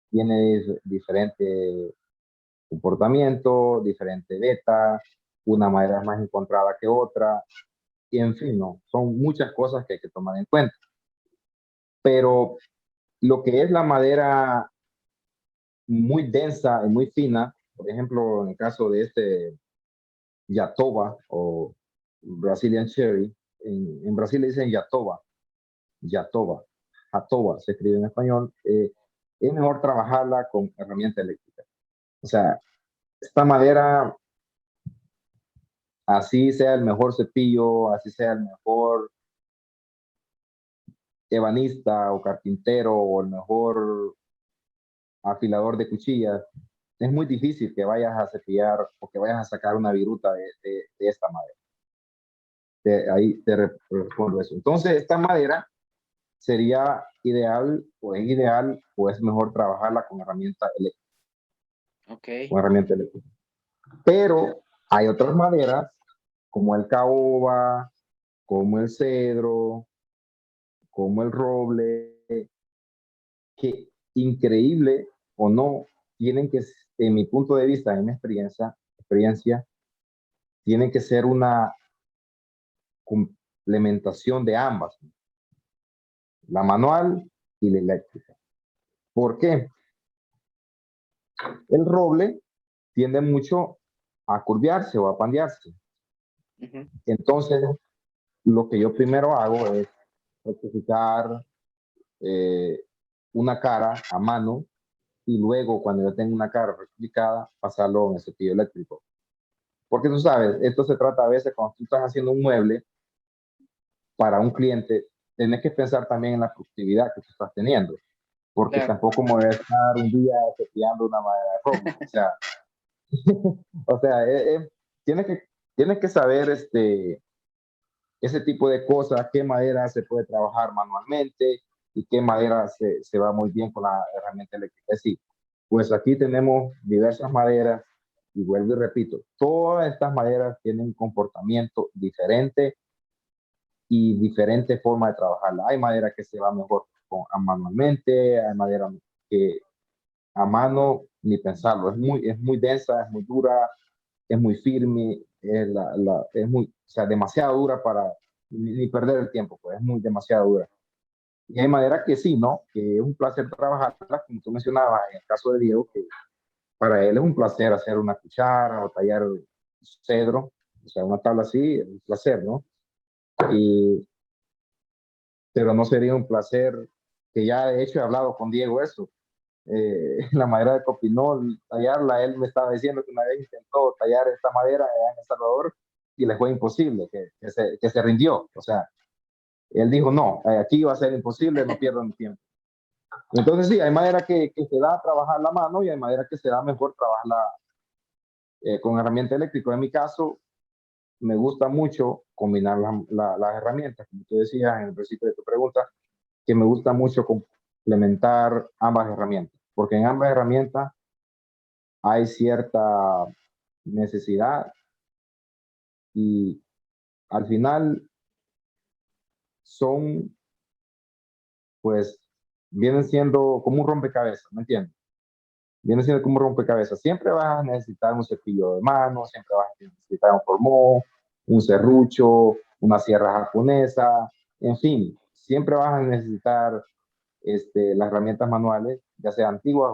tiene diferente comportamiento, diferente beta, una madera es más encontrada que otra, y en fin, no, son muchas cosas que hay que tomar en cuenta. Pero lo que es la madera muy densa y muy fina, por ejemplo, en el caso de este Yatoba o Brazilian Cherry, en Brasil le dicen yatoba, yatoba, jatoba, se escribe en español. Es mejor trabajarla con herramienta eléctrica. O sea, esta madera, así sea el mejor cepillo, así sea el mejor ebanista o carpintero o el mejor afilador de cuchillas, es muy difícil que vayas a cepillar o que vayas a sacar una viruta de esta madera. Ahí te respondo eso. Entonces, esta madera sería ideal o es ideal o es mejor trabajarla con herramienta eléctrica. Ok. Con herramienta eléctrica. Pero hay otras maderas como el caoba, como el cedro, como el roble, que increíble o no, tienen que, en mi punto de vista, en mi experiencia, tienen que ser una complementación de ambas, la manual y la eléctrica. ¿Por qué? El roble tiende mucho a curvearse o a pandearse. Entonces, lo que yo primero hago es rectificar una cara a mano y luego, cuando yo tengo una cara rectificada, pasarlo en el cepillo eléctrico. Porque tú sabes, esto se trata a veces cuando tú estás haciendo un mueble para un cliente, tienes que pensar también en la productividad que tú estás teniendo. Porque Claro. tampoco me voy a estar un día cepillando una madera de roble. O sea, tienes que saber ese tipo de cosas, qué madera se puede trabajar manualmente y qué madera se va muy bien con la herramienta eléctrica. Es decir, pues aquí tenemos diversas maderas y vuelvo y repito, todas estas maderas tienen un comportamiento diferente y diferente forma de trabajarla. Hay madera que se va mejor manualmente, hay madera que a mano ni pensarlo, es muy densa, es muy dura, es muy firme, es muy, o sea, demasiado dura para ni perder el tiempo, pues es muy demasiado dura. Y hay madera que sí, ¿no? Que es un placer trabajarla, como tú mencionabas, en el caso de Diego, que para él es un placer hacer una cuchara o tallar cedro, o sea, una tabla así, es un placer, ¿no? Y, pero no sería un placer, que ya de hecho he hablado con Diego eso, la madera de copinol, tallarla, él me estaba diciendo que una vez intentó tallar esta madera allá en El Salvador y le fue imposible, que se rindió, o sea, él dijo, no, aquí va a ser imposible, no pierdo mi tiempo. Entonces sí, hay madera que se da a trabajar la mano y hay madera que se da mejor trabajarla con herramienta eléctrica. En mi caso, me gusta mucho combinar las herramientas, como tú decías en el principio de tu pregunta, que me gusta mucho complementar ambas herramientas, porque en ambas herramientas hay cierta necesidad y al final son, pues, vienen siendo como un rompecabezas, ¿me entiendes? Viene siendo como un rompecabezas. Siempre vas a necesitar un cepillo de mano, siempre vas a necesitar un formón, un serrucho, una sierra japonesa, en fin, siempre vas a necesitar las herramientas manuales, ya sean antiguas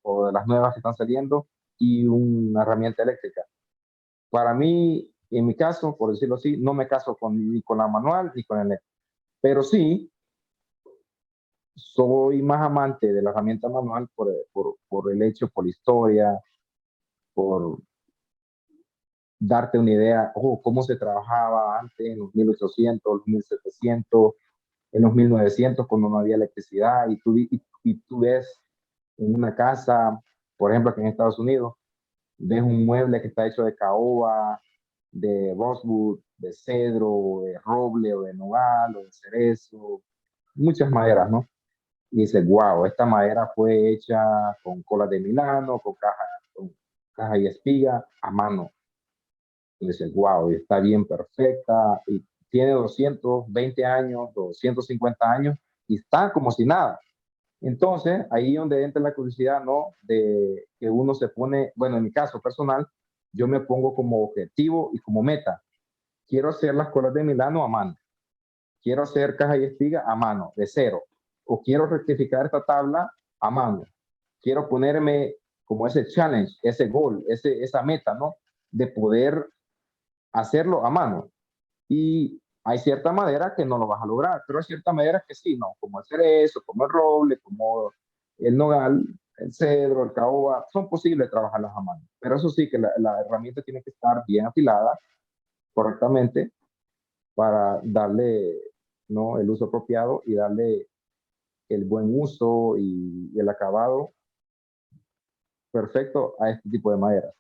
o de las nuevas que están saliendo, y una herramienta eléctrica. Para mí, en mi caso, por decirlo así, no me caso ni con la manual ni con el eléctrica, pero sí soy más amante de la herramienta manual por el hecho, por la historia, por darte una idea, cómo se trabajaba antes en los 1800, los 1700, en los 1900, cuando no había electricidad, y tú ves en una casa, por ejemplo, aquí en Estados Unidos, ves un mueble que está hecho de caoba, de rosewood, de cedro, de roble, o de nogal, o de cerezo, muchas maderas, ¿no? Y dices, wow, esta madera fue hecha con colas de Milano, con caja y espiga a mano. Y dices, wow, está bien perfecta, y tiene 220 años, 250 años, y está como si nada. Entonces, ahí donde entra la curiosidad, ¿no? De que uno se pone, bueno, en mi caso personal, yo me pongo como objetivo y como meta. Quiero hacer las colas de Milano a mano. Quiero hacer caja y espiga a mano, de cero. O quiero rectificar esta tabla a mano. Quiero ponerme como ese challenge, ese goal, esa meta, ¿no? De poder hacerlo a mano. Y Hay cierta madera que no lo vas a lograr, pero hay cierta madera que sí, ¿no? Como el cerezo, como el roble, como el nogal, el cedro, el caoba, son posibles trabajarlas a mano. Pero eso sí, que la herramienta tiene que estar bien afilada correctamente para darle, ¿no?, el uso apropiado y darle el buen uso y el acabado perfecto a este tipo de madera.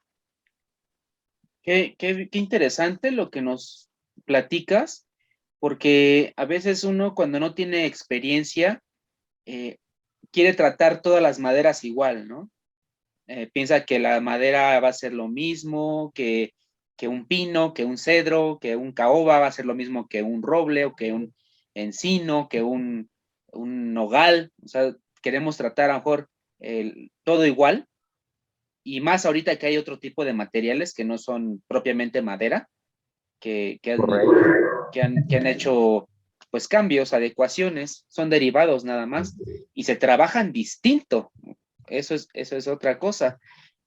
Qué interesante lo que nos platicas, porque a veces uno cuando no tiene experiencia eh, quiere tratar todas las maderas igual, ¿no? Piensa que la madera va a ser lo mismo, que un pino, que un cedro, que un caoba va a ser lo mismo que un roble o que un encino, que un nogal. O sea, queremos tratar a lo mejor todo igual, y más ahorita que hay otro tipo de materiales que no son propiamente madera, que, que han, Correcto. que han hecho pues cambios, adecuaciones, son derivados nada más, y se trabajan distinto. Eso es otra cosa.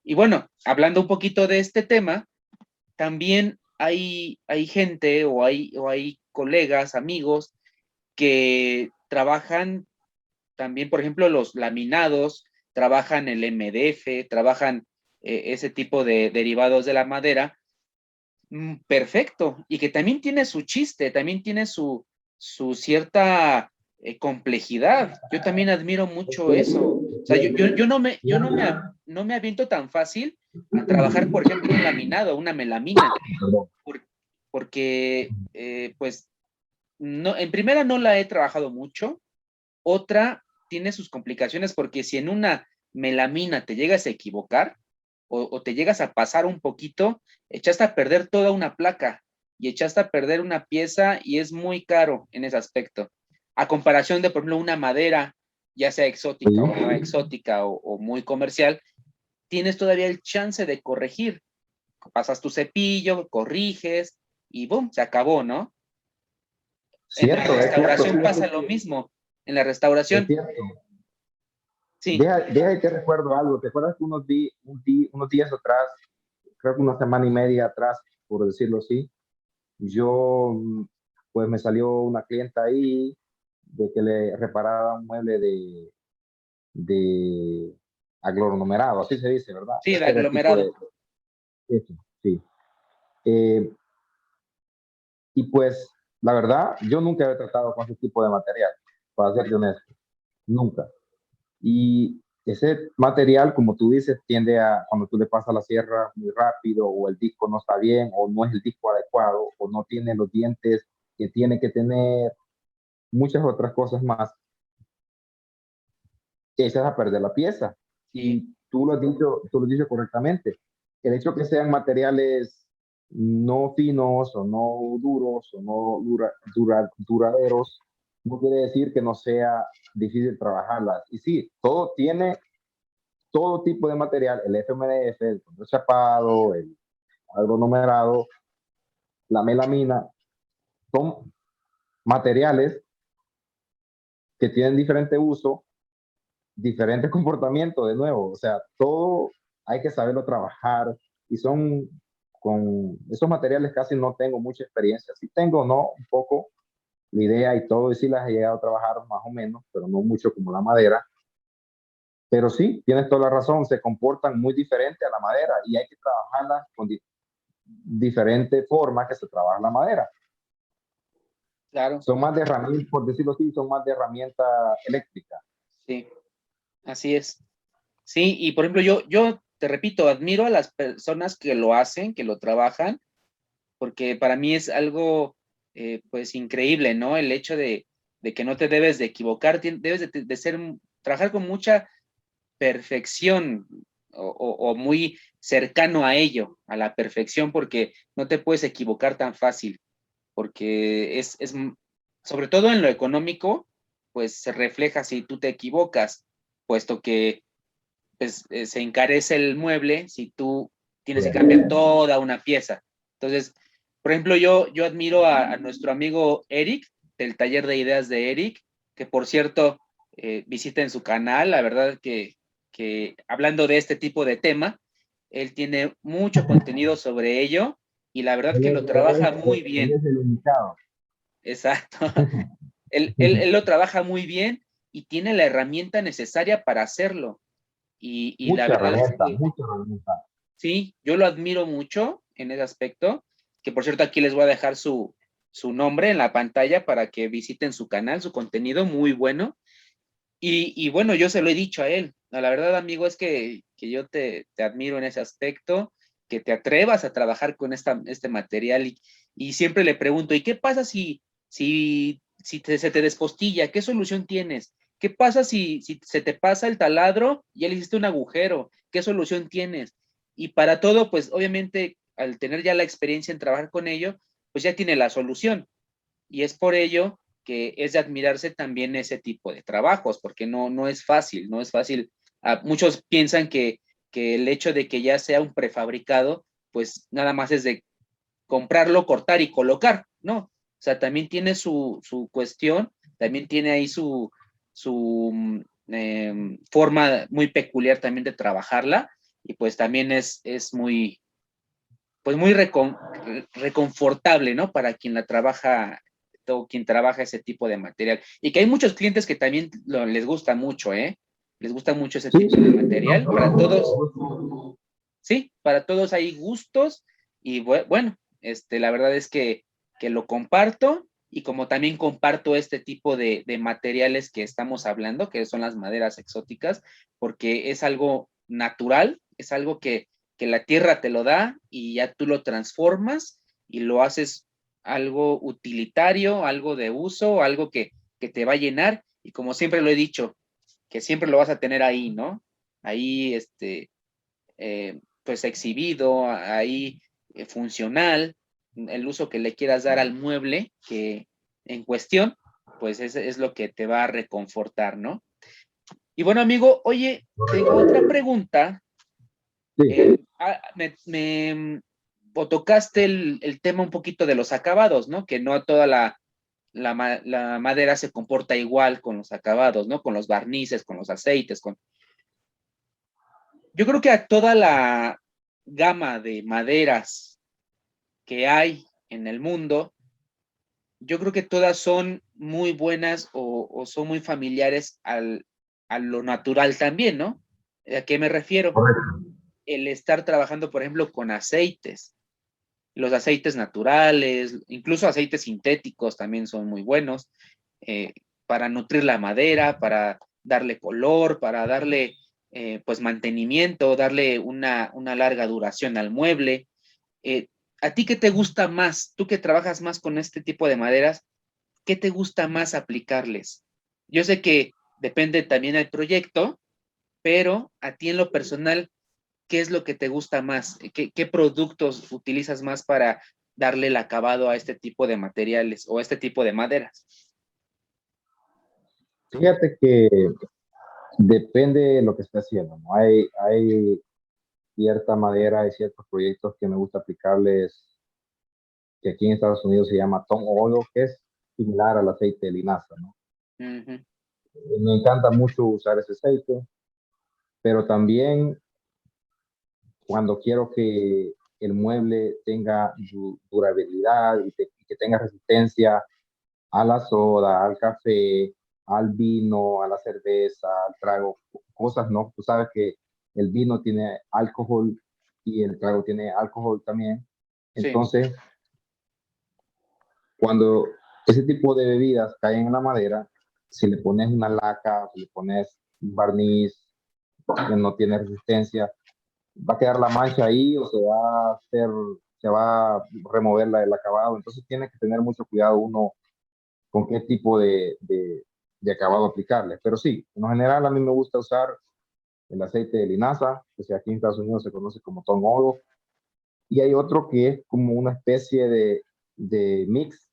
Y bueno, hablando un poquito de este tema, también hay gente o hay colegas, amigos que trabajan también, por ejemplo, los laminados, trabajan el MDF, trabajan ese tipo de derivados de la madera, perfecto, y que también tiene su chiste, también tiene su cierta complejidad. Yo también admiro mucho eso. O sea, no me aviento tan fácil a trabajar, por ejemplo, un laminado, una melamina, por- porque, pues, no, en primera no la he trabajado mucho, otra tiene sus complicaciones porque si en una melamina te llegas a equivocar o te llegas a pasar un poquito, echaste a perder toda una placa y echaste a perder una pieza y es muy caro en ese aspecto. A comparación de, por ejemplo, una madera, ya sea exótica o no exótica o muy comercial, tienes todavía el chance de corregir. Pasas tu cepillo, corriges y boom, se acabó, ¿no? En la Cierto, es cierto. restauración pasa lo mismo. En la Es restauración, cierto. sí, Deja y te recuerdo algo. ¿Te acuerdas que unos días atrás, creo que una semana y media atrás, por decirlo así, yo, pues me salió una clienta ahí de que le reparara un mueble de aglomerado, así se dice, ¿verdad? sí, el Ese era el tipo de... aglomerado. Eso, sí. Eh, y pues, la verdad, yo nunca he tratado con ese tipo de material, para ser honesto, nunca. Y ese material, como tú dices, tiende a, cuando tú le pasas la sierra muy rápido, o el disco no está bien, o no es el disco adecuado, o no tiene los dientes que tiene que tener, muchas otras cosas más, echas a perder la pieza. Sí, Y tú lo has dicho correctamente. El hecho que sean materiales no finos o no duros o no duraderos, no quiere decir que no sea difícil trabajarlas. Y sí, todo tipo de material, el FMDF, el chapado, el agronumerado, la melamina, son materiales que tienen diferente uso, diferente comportamiento, de nuevo. O sea, todo hay que saberlo trabajar y son con esos materiales casi no tengo mucha experiencia. Sí tengo, ¿no? Un poco la idea y todo, y sí las he llegado a trabajar más o menos, pero no mucho como la madera. Pero sí, tienes toda la razón, se comportan muy diferente a la madera y hay que trabajarlas con diferentes formas que se trabaja la madera. claro, Son más de herramientas, por decirlo así, son más de herramienta eléctrica. sí, así es. Sí, y por ejemplo, yo te repito, admiro a las personas que lo hacen, que lo trabajan, porque para mí es algo, pues, increíble, ¿no? El hecho de que no te debes de equivocar, debes de ser, trabajar con mucha perfección o muy cercano a ello, a la perfección, porque no te puedes equivocar tan fácil, porque sobre todo en lo económico, pues se refleja si tú te equivocas, puesto que pues, se encarece el mueble si tú tienes que cambiar toda una pieza. Entonces, por ejemplo, yo admiro a nuestro amigo Eric, del taller de ideas de Eric, que por cierto, visiten su canal, la verdad que hablando de este tipo de tema, él tiene mucho contenido sobre ello y la verdad que lo trabaja muy Él bien. es el indicado. exacto. Él lo trabaja muy bien y tiene la herramienta necesaria para hacerlo. Y la Mucha verdad es herramienta, que mucha herramienta. sí, yo lo admiro mucho en ese aspecto, que por cierto aquí les voy a dejar su nombre en la pantalla para que visiten su canal, su contenido muy bueno. Y bueno, yo se lo he dicho a él. La verdad, amigo, es que yo te admiro en ese aspecto, que te atrevas a trabajar con este material y siempre le pregunto, ¿y qué pasa si se te despostilla? ¿Qué solución tienes? ¿Qué pasa si se te pasa el taladro y ya le hiciste un agujero? ¿Qué solución tienes? Y para todo, pues obviamente, al tener ya la experiencia en trabajar con ello, pues ya tiene la solución. Y es por ello que es de admirarse también ese tipo de trabajos, porque no es fácil, no es fácil. Muchos piensan que el hecho de que ya sea un prefabricado, pues nada más es de comprarlo, cortar y colocar, ¿no? O sea, también tiene su cuestión, también tiene ahí su forma muy peculiar también de trabajarla, y pues también es muy, pues muy reconfortable, ¿no? Para quien la trabaja o quien trabaja ese tipo de material. Y que hay muchos clientes que también les gusta mucho, ¿eh? Les gusta mucho ese Sí, tipo de no material. Para todos, solo. sí, para todos hay gustos y bueno, la verdad es que lo comparto y como también comparto este tipo de materiales que estamos hablando, que son las maderas exóticas, porque es algo natural, es algo que la tierra te lo da y ya tú lo transformas y lo haces algo utilitario, algo de uso, algo que te va a llenar y como siempre lo he dicho, que siempre lo vas a tener ahí, ¿no? Ahí, pues exhibido, ahí funcional, el uso que le quieras dar al mueble que en cuestión, pues es lo que te va a reconfortar, ¿no? Y bueno, amigo, oye, tengo otra pregunta. Sí, O tocaste el tema un poquito de los acabados, ¿no? Que no toda la madera se comporta igual con los acabados, ¿no? Con los barnices, con los aceites, con... Yo creo que a toda la gama de maderas que hay en el mundo, yo creo que todas son muy buenas o son muy familiares a lo natural también, ¿no? ¿A qué me refiero? correcto. El estar trabajando, por ejemplo, con aceites. Los aceites naturales, incluso aceites sintéticos también son muy buenos eh, para nutrir la madera, para darle color, para darle pues mantenimiento, darle una larga duración al mueble. Eh, ¿A ti qué te gusta más? Tú que trabajas más con este tipo de maderas, ¿qué te gusta más aplicarles? Yo sé que depende también del proyecto, pero a ti en lo personal, ¿qué es lo que te gusta más? ¿Qué productos utilizas más para darle el acabado a este tipo de materiales o a este tipo de maderas? Fíjate que depende de lo que esté haciendo, ¿no? Hay cierta madera, hay ciertos proyectos que me gusta aplicarles, que aquí en Estados Unidos se llama Tom Oil, que es similar al aceite de linaza, ¿no? Ujú. Me encanta mucho usar ese aceite, pero también cuando quiero que el mueble tenga durabilidad y que tenga resistencia a la soda, al café, al vino, a la cerveza, al trago, cosas, ¿no? Tú sabes que el vino tiene alcohol y el trago tiene alcohol también. Sí, Entonces, cuando ese tipo de bebidas caen en la madera, si le pones una laca, si le pones un barniz que no tiene resistencia, va a quedar la mancha ahí o se va a remover el acabado. Entonces tiene que tener mucho cuidado uno con qué tipo de acabado aplicarle. Pero sí, en lo general a mí me gusta usar el aceite de linaza, que sea aquí en Estados Unidos se conoce como Tom Oil, y hay otro que es como una especie de mix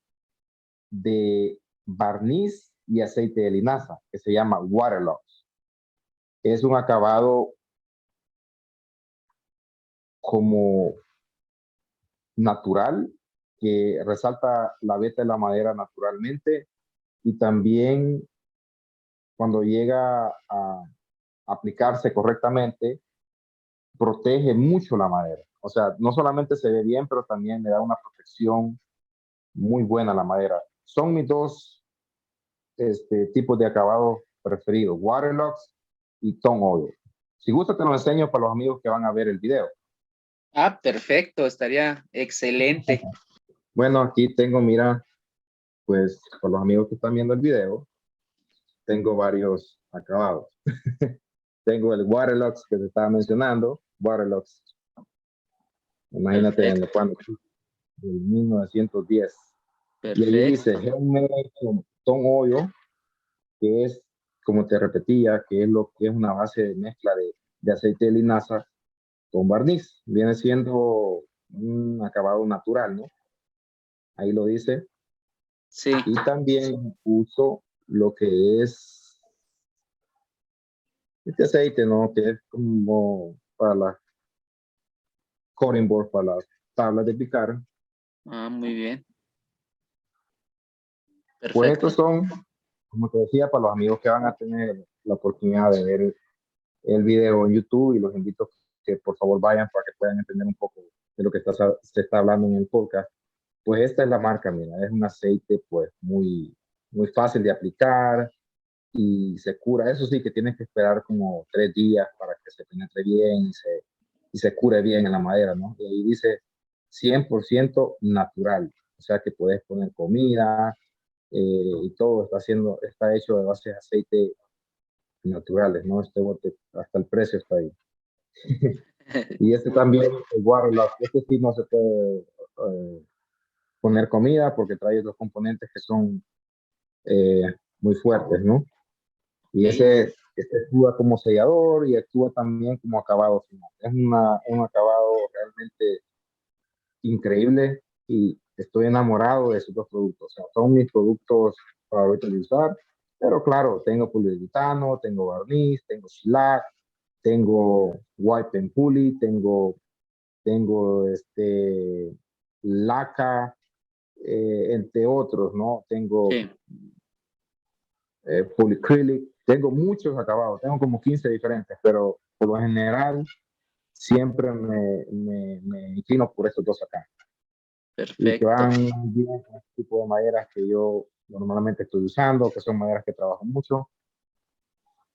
de barniz y aceite de linaza, que se llama Waterlux. Es un acabado como natural, que resalta la veta de la madera naturalmente y también cuando llega a aplicarse correctamente, protege mucho la madera. O sea, no solamente se ve bien, pero también le da una protección muy buena a la madera. son mis dos tipos de acabado preferidos, Waterlux y Tone Oil. Si gusta te lo enseño para los amigos que van a ver el video. Ah, perfecto, estaría excelente. Bueno, aquí tengo, mira, pues para los amigos que están viendo el video, tengo varios acabados. Tengo el Waterlux que te estaba mencionando, Waterlux. Imagínate en Perfecto, cuando, en 1910. Y ahí dice perfecto. Helmet con Tone Oil, que es, como te repetía, que es lo que es una base de mezcla de aceite de linaza con barniz. Viene siendo un acabado natural, ¿no? Ahí lo dice. Sí, Y también uso lo que es este aceite, ¿no? Que es como para las cutting board, para las tablas de picar. ah, muy bien, Pues estos perfecto. son, como te decía, para los amigos que van a tener la oportunidad de ver el video en YouTube, y los invito a que por favor vayan para que puedan entender un poco de lo que se está hablando en el podcast. Pues esta es la marca, mira, es un aceite pues muy fácil de aplicar y se cura. Eso sí, que tienes que esperar como 3 días para que se penetre bien y se cure bien en la madera, ¿no? Y ahí dice 100% natural, o sea que puedes poner comida, y todo está hecho de base de aceite naturales, ¿no? Este bote, hasta el precio está ahí. Y este también, el Waterlock, este sí no se puede poner comida porque trae otros componentes que son eh, muy fuertes, ¿no? Y Ok, este actúa como sellador y actúa también como acabado final. Es un acabado realmente increíble y estoy enamorado de esos dos productos. O sea, son mis productos favoritos de usar. Pero claro, tengo poliuretano, tengo barniz, tengo shellac, tengo wipe and pulley, tengo laca, entre otros, ¿no? Tengo sí. polycrylic, tengo muchos acabados, tengo como 15 diferentes, pero por lo general siempre me inclino por estos dos acá y que Perfecto. van bien con este tipo de maderas que yo normalmente estoy usando, que son maderas que trabajo mucho.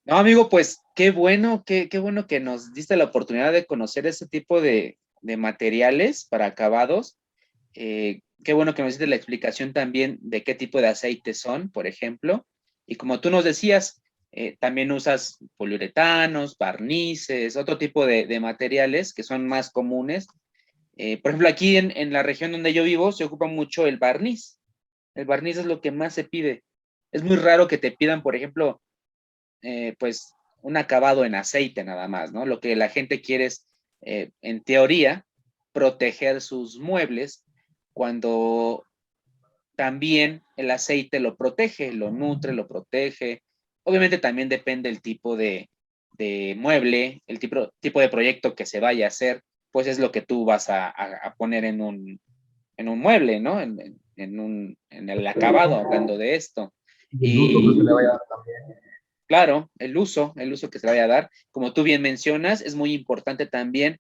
No, amigo, pues qué bueno que nos diste la oportunidad de conocer ese tipo de materiales para acabados. Qué bueno que nos diste la explicación también de qué tipo de aceites son, por ejemplo. Y como tú nos decías, también usas poliuretanos, barnices, otro tipo de materiales que son más comunes. Por ejemplo, aquí en la región donde yo vivo se ocupa mucho el barniz. El barniz es lo que más se pide. Es muy raro que te pidan, por ejemplo, pues un acabado en aceite nada más, ¿no? Lo que la gente quiere es, en teoría, proteger sus muebles cuando también el aceite lo protege, lo nutre, lo protege. Obviamente también depende el tipo de mueble, el tipo de proyecto que se vaya a hacer, pues es lo que tú vas a poner en un mueble, ¿no? En el acabado, hablando de esto. Y el uso que se Y le vaya a dar también. claro, el uso que se le vaya a dar, como tú bien mencionas, es muy importante también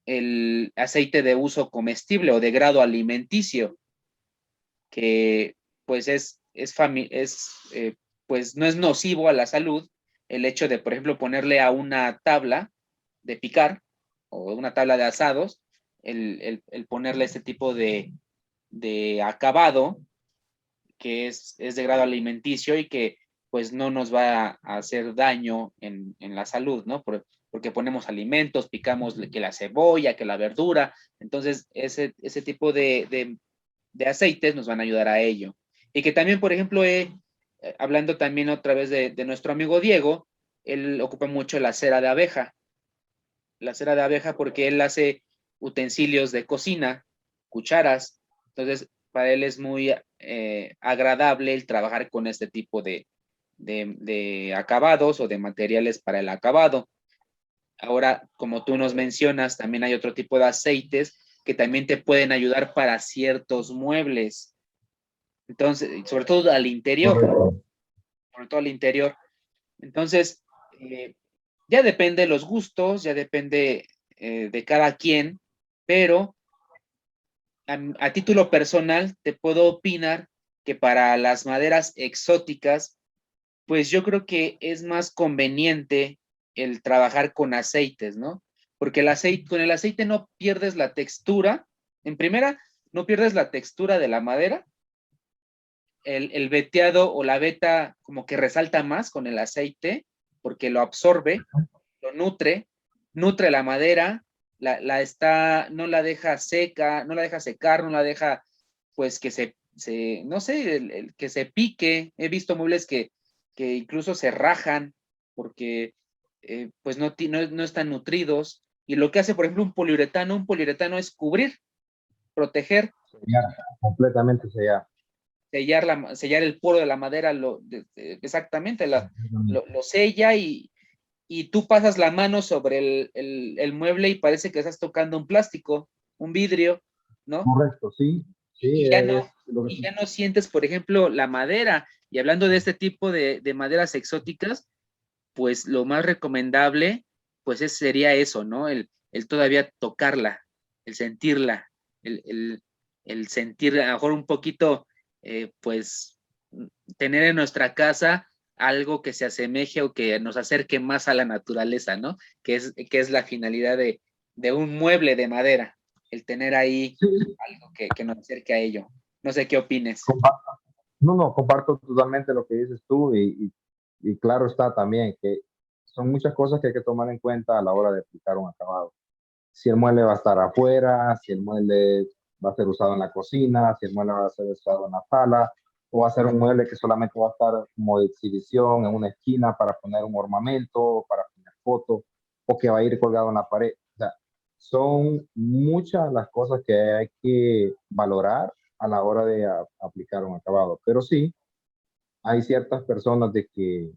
el aceite de uso comestible o de grado alimenticio, que pues pues no es nocivo a la salud el hecho de, por ejemplo, ponerle a una tabla de picar o una tabla de asados, el ponerle este tipo de acabado que es de grado alimenticio y que pues no nos va a hacer daño en la salud, ¿no? Porque ponemos alimentos, picamos que la cebolla, que la verdura, entonces ese tipo de aceites nos van a ayudar a ello. Y que también, por ejemplo, hablando también otra vez de nuestro amigo Diego, él ocupa mucho la cera de abeja porque él hace utensilios de cocina, cucharas, entonces para él es muy agradable el trabajar con este tipo de acabados o de materiales para el acabado. Ahora, como tú nos mencionas, también hay otro tipo de aceites que también te pueden ayudar para ciertos muebles. Entonces, Correcto. sobre todo al interior. Entonces, eh, ya depende de los gustos, ya depende de cada quien, pero a título personal te puedo opinar que para las maderas exóticas, pues yo creo que es más conveniente el trabajar con aceites, ¿no? Porque con el aceite no pierdes la textura. En primera, no pierdes la textura de la madera. El veteado o la veta como que resalta más con el aceite porque lo absorbe, lo nutre la madera, no la deja seca, no la deja secar, no la deja pues que no sé, que se pique. He visto muebles que incluso se rajan porque pues no están nutridos. Y lo que hace, por ejemplo, un poliuretano es cubrir, proteger, Sellar, completamente sellar. sellar el poro de la madera, exactamente, lo sella y tú pasas la mano sobre el mueble y parece que estás tocando un plástico, un vidrio, ¿no? Correcto, sí. Sí, Y ya no, es lo que y ya no sientes, por ejemplo, la madera. Y hablando de este tipo de maderas exóticas, pues lo más recomendable, pues sería eso, ¿no? El todavía tocarla, el sentirla, el, el, el sentir a lo mejor un poquito, pues, tener en nuestra casa algo que se asemeje o que nos acerque más a la naturaleza, ¿no? Que es la finalidad de un mueble de madera, el tener ahí sí, algo que nos acerque a ello. No sé qué opines. no, no, comparto totalmente lo que dices tú y claro está también que son muchas cosas que hay que tomar en cuenta a la hora de aplicar un acabado. Si el mueble va a estar afuera, si el mueble va a ser usado en la cocina, si el mueble va a ser usado en la sala, o va a ser un mueble que solamente va a estar como de exhibición en una esquina para poner un ornamento, para poner fotos, o que va a ir colgado en la pared. O sea, son muchas las cosas que hay que valorar a la hora de aplicar un acabado. Pero sí, hay ciertas personas de que,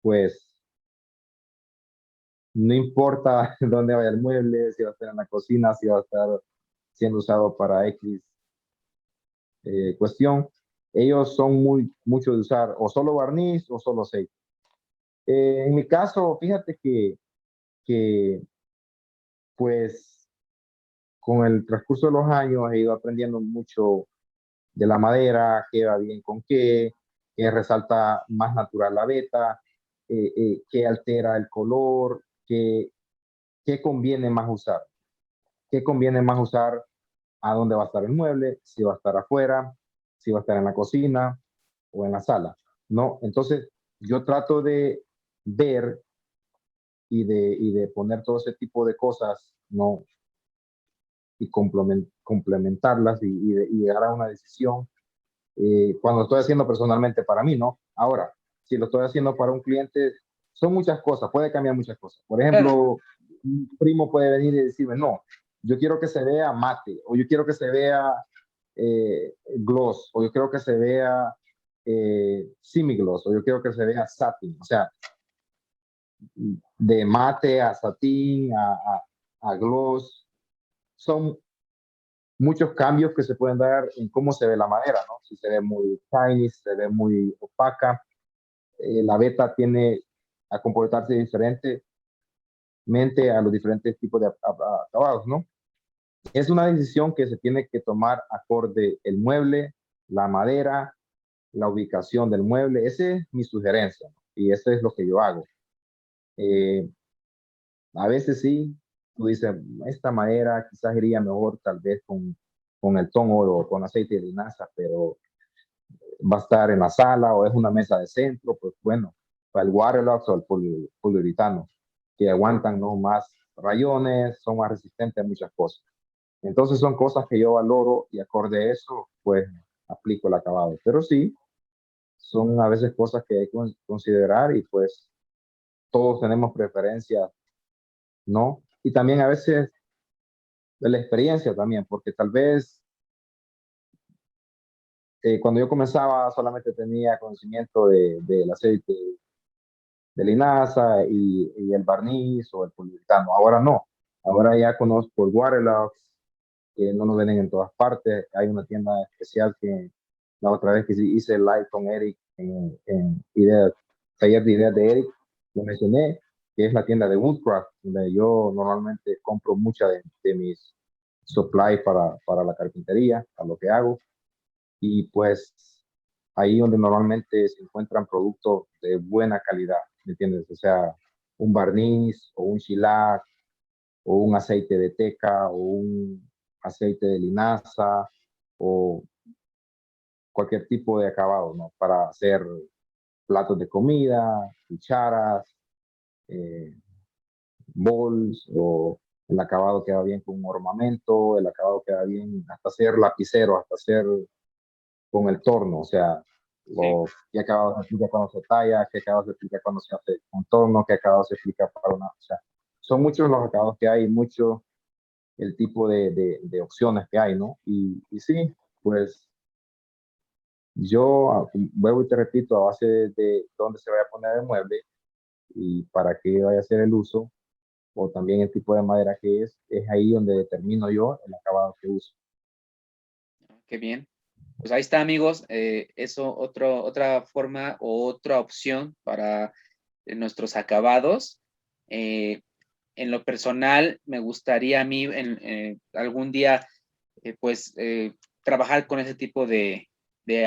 pues, no importa dónde vaya el mueble, si va a estar en la cocina, si va a estar siendo usado para X cuestión, ellos son mucho de usar o solo barniz o solo aceite. En mi caso, fíjate que pues con el transcurso de los años he ido aprendiendo mucho de la madera, qué va bien con qué resalta más natural la veta, qué altera el color, qué conviene más usar. ¿Qué conviene más usar? ¿A dónde va a estar el mueble? Si va a estar afuera, si va a estar en la cocina o en la sala, ¿no? Entonces, yo trato de ver y de poner todo ese tipo de cosas, ¿no? Y complementarlas y llegar a una decisión cuando estoy haciendo personalmente para mí, ¿no? Ahora, si lo estoy haciendo para un cliente, son muchas cosas, puede cambiar muchas cosas. Por Claro, ejemplo, un primo puede venir y decirme, no, yo quiero que se vea mate, o yo quiero que se vea gloss, o yo quiero que se vea semi-gloss, o yo quiero que se vea satin. O sea, de mate a satín, a gloss, son muchos cambios que se pueden dar en cómo se ve la madera, ¿no? Si se ve muy shiny, si se ve muy opaca, la beta tiene a comportarse diferentemente a los diferentes tipos de acabados, ¿no? Es una decisión que se tiene que tomar acorde el mueble, la madera, la ubicación del mueble. Esa es mi sugerencia, ¿no? Y eso es lo que yo hago. Eh, a veces sí, tú dices, esta madera quizás iría mejor tal vez con el tono o con aceite de linaza, pero va a estar en la sala o es una mesa de centro, pues bueno, para el Waterlux o el poliuretano, que aguantan no más rayones, son más resistentes a muchas cosas. Entonces son cosas que yo valoro y acorde a eso, pues aplico el acabado. Pero sí, son a veces cosas que hay que considerar y pues todos tenemos preferencias, ¿no? Y también a veces de la experiencia también, porque tal vez cuando yo comenzaba solamente tenía conocimiento del aceite de linaza y el barniz o el poliuretano. Ahora no. Ahora ya conozco el Waterlux, que no nos venden en todas partes. Hay una tienda especial que la otra vez que hice el live con Eric en taller de ideas de Eric, lo mencioné, que es la tienda de Woodcraft, donde yo normalmente compro mucha de mis supply para la carpintería, para lo que hago. y pues ahí donde normalmente se encuentran productos de buena calidad, ¿me entiendes? O sea, un barniz o un shellac o un aceite de teca o un aceite de linaza o cualquier tipo de acabado, ¿no? Para hacer platos de comida, cucharas, eh, bowls o el acabado queda bien con un ornamento, el acabado queda bien hasta hacer lapicero, hasta hacer con el torno, o sea, Sí, qué acabado se aplica cuando se talla, qué acabado se aplica cuando se hace un torno, qué acabado se aplica para una, o sea, son muchos los acabados que hay, mucho el tipo de opciones que hay, ¿no? Y sí, pues yo vuelvo y te repito, a base de dónde se vaya a poner el mueble y para qué vaya a ser el uso, o también el tipo de madera que es ahí donde determino yo el acabado que uso. qué bien. Pues ahí está, amigos. Eso, otra forma o otra opción para nuestros acabados. Eh, en lo personal, me gustaría a mí algún día, pues, trabajar con ese tipo de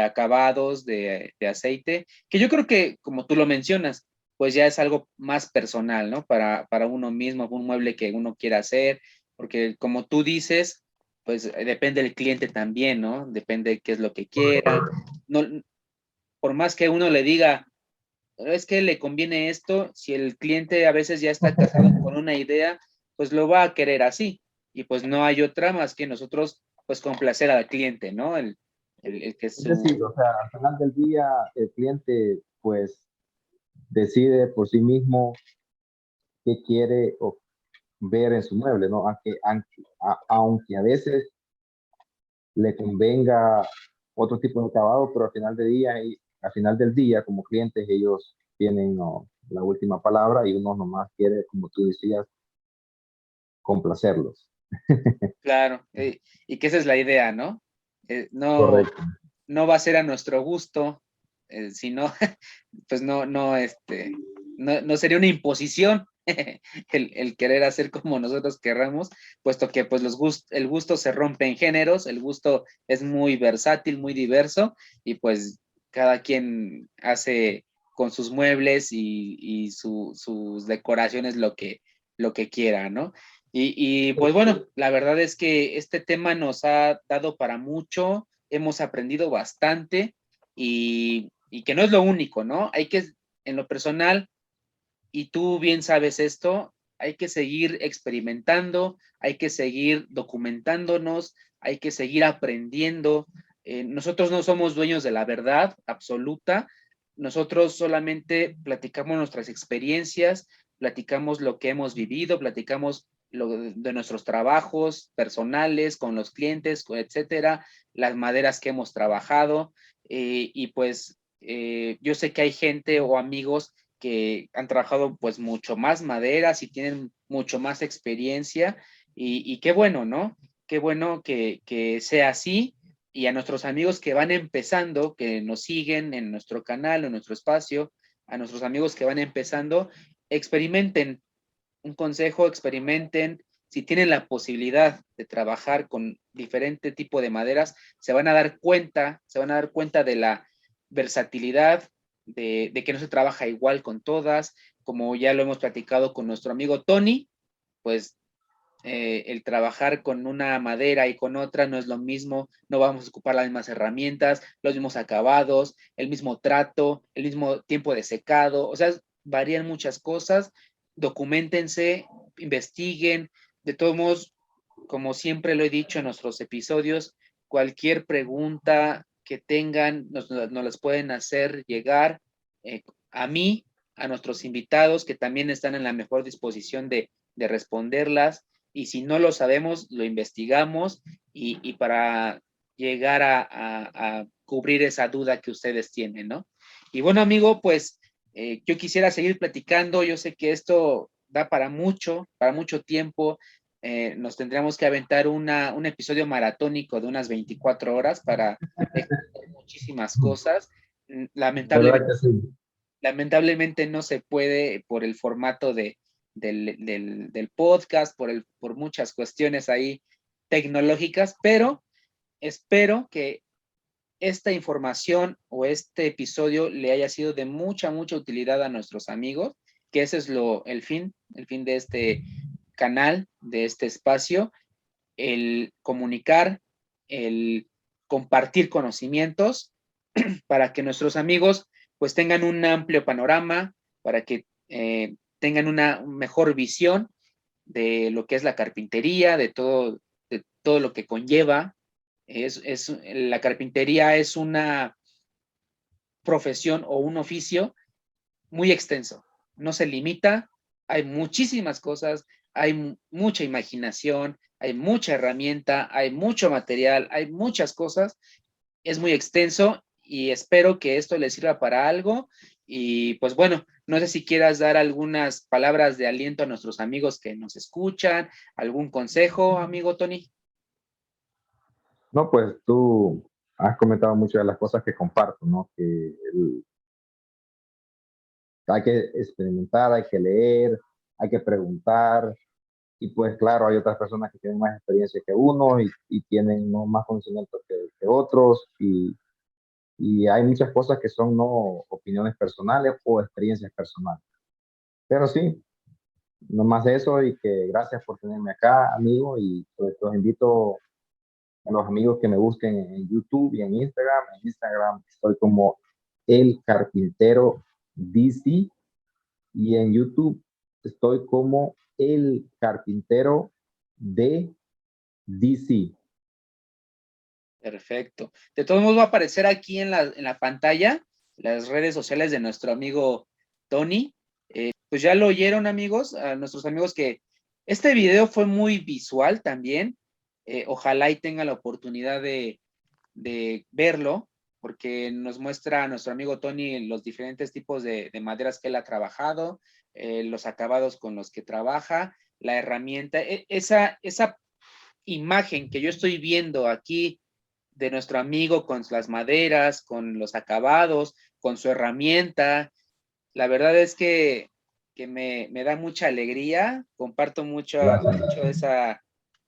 acabados, de aceite, que yo creo que, como tú lo mencionas, pues ya es algo más personal, ¿no? Para uno mismo, un mueble que uno quiera hacer, porque como tú dices, pues depende del cliente también, ¿no? Depende de qué es lo que quiera. No, por más que uno le diga, es que le conviene esto, si el cliente a veces ya está casado con una idea, pues lo va a querer así. Y pues no hay otra más que nosotros, pues complacer al cliente, ¿no? El que Es decir, su... o sea, al final del día el cliente pues decide por sí mismo qué quiere ver en su mueble, ¿no? Aunque a veces le convenga otro tipo de acabado, pero al final del día, como clientes, ellos tienen, ¿no?, la última palabra y uno nomás quiere, como tú decías, complacerlos. Claro, y que esa es la idea, ¿no? No, Correcto. no va a ser a nuestro gusto, sino, pues no sería una imposición el querer hacer como nosotros querramos, puesto que pues el gusto se rompe en géneros, el gusto es muy versátil, muy diverso, y pues cada quien hace con sus muebles y sus decoraciones lo que quiera, ¿no? Pues bueno, la verdad es que este tema nos ha dado para mucho, hemos aprendido bastante y que no es lo único, ¿no? Hay que, en lo personal, y tú bien sabes esto, hay que seguir experimentando, hay que seguir documentándonos, hay que seguir aprendiendo. Nosotros no somos dueños de la verdad absoluta, nosotros solamente platicamos nuestras experiencias, platicamos lo que hemos vivido, platicamos de nuestros trabajos personales con los clientes, etcétera, las maderas que hemos trabajado, y pues yo sé que hay gente o amigos que han trabajado pues mucho más maderas y tienen mucho más experiencia y qué bueno, ¿no? Qué bueno que sea así y a nuestros amigos que van empezando, que nos siguen en nuestro canal, en nuestro espacio, a nuestros amigos que van empezando, experimenten un consejo, experimenten. Si tienen la posibilidad de trabajar con diferente tipo de maderas, se van a dar cuenta de la versatilidad, de que no se trabaja igual con todas, como ya lo hemos platicado con nuestro amigo Tony, pues el trabajar con una madera y con otra no es lo mismo, no vamos a ocupar las mismas herramientas, los mismos acabados, el mismo trato, el mismo tiempo de secado, o sea, varían muchas cosas, documentense, investiguen, de todos modos, como siempre lo he dicho en nuestros episodios, cualquier pregunta que tengan nos las pueden hacer llegar eh, a mí, a nuestros invitados que también están en la mejor disposición de responderlas y si no lo sabemos, lo investigamos y para llegar a cubrir esa duda que ustedes tienen, ¿no? Y bueno, amigo, pues yo quisiera seguir platicando, yo sé que esto da para mucho tiempo, nos tendríamos que aventar un episodio maratónico de unas 24 horas para explicar muchísimas cosas. ¿Verdad Lamentablemente, que sí? lamentablemente no se puede por el formato del podcast, por muchas cuestiones ahí tecnológicas, pero espero que esta información o este episodio le haya sido de mucha utilidad a nuestros amigos, que ese es el fin de este canal, de este espacio, el comunicar, el compartir conocimientos para que nuestros amigos pues tengan un amplio panorama, para que tengan una mejor visión de lo que es la carpintería, de todo lo que conlleva. La carpintería es una profesión o un oficio muy extenso, no se limita, hay muchísimas cosas, hay mucha imaginación, hay mucha herramienta, hay mucho material, hay muchas cosas, es muy extenso y espero que esto les sirva para algo. Y pues bueno, no sé si quieras dar algunas palabras de aliento a nuestros amigos que nos escuchan, algún consejo, amigo Tony. No, pues tú has comentado muchas de las cosas que comparto, ¿no? Hay que experimentar, hay que leer, hay que preguntar. Y pues claro, hay otras personas que tienen más experiencia que uno y tienen, ¿no?, más conocimiento que otros. Y hay muchas cosas que son, no, opiniones personales o experiencias personales. Pero sí, no más eso, y que gracias por tenerme acá, amigo, y pues los invito a los amigos que me busquen en YouTube y en Instagram. En Instagram estoy como El Carpintero DC, y en YouTube estoy como El Carpintero de DC. Perfecto. De todos modos va a aparecer aquí en la pantalla las redes sociales de nuestro amigo Tony. Pues ya lo oyeron, amigos, a nuestros amigos, que este video fue muy visual también. Ojalá y tengan la oportunidad de verlo, porque nos muestra a nuestro amigo Tony los diferentes tipos de maderas que él ha trabajado, los acabados con los que trabaja, la herramienta, esa imagen que yo estoy viendo aquí de nuestro amigo con las maderas, con los acabados, con su herramienta. La verdad es que me da mucha alegría, comparto mucho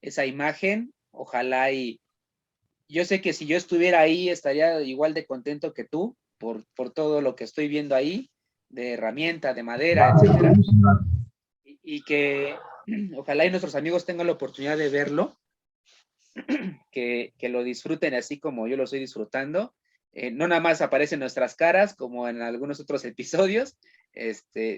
esa imagen. Ojalá y yo sé que si yo estuviera ahí estaría igual de contento que tú por todo lo que estoy viendo ahí, de herramienta, de madera, etcétera. Y que ojalá y nuestros amigos tengan la oportunidad de verlo, que lo disfruten así como yo lo estoy disfrutando. No nada más aparecen nuestras caras como en algunos otros episodios,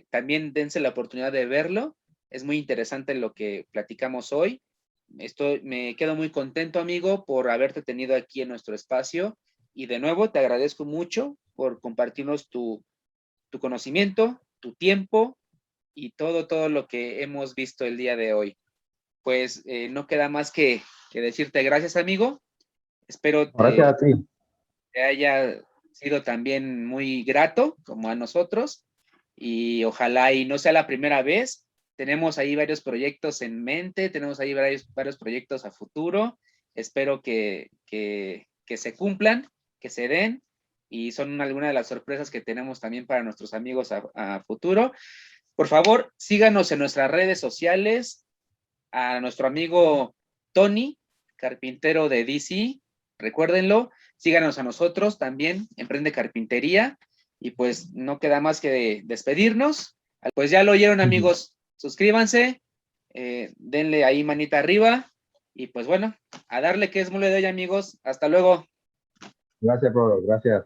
también dense la oportunidad de verlo. Es muy interesante lo que platicamos hoy. Me quedo muy contento, amigo, por haberte tenido aquí en nuestro espacio, y de nuevo te agradezco mucho por compartirnos tu conocimiento, tu tiempo y todo lo que hemos visto el día de hoy. Pues no queda más que decirte gracias, amigo. Espero Gracias a ti. te haya sido también muy grato como a nosotros, y ojalá y no sea la primera vez. Tenemos ahí varios proyectos en mente, tenemos ahí varios proyectos a futuro. Espero que se cumplan, que se den, y son algunas de las sorpresas que tenemos también para nuestros amigos a futuro. Por favor, síganos en nuestras redes sociales, a nuestro amigo Tony, carpintero de DC, recuérdenlo, síganos a nosotros también, Emprende Carpintería, y pues no queda más que despedirnos. Pues ya lo oyeron, amigos, suscríbanse, denle ahí manita arriba, y pues bueno, a darle que es mole de hoy, amigos. Hasta luego. Gracias, bro. Gracias.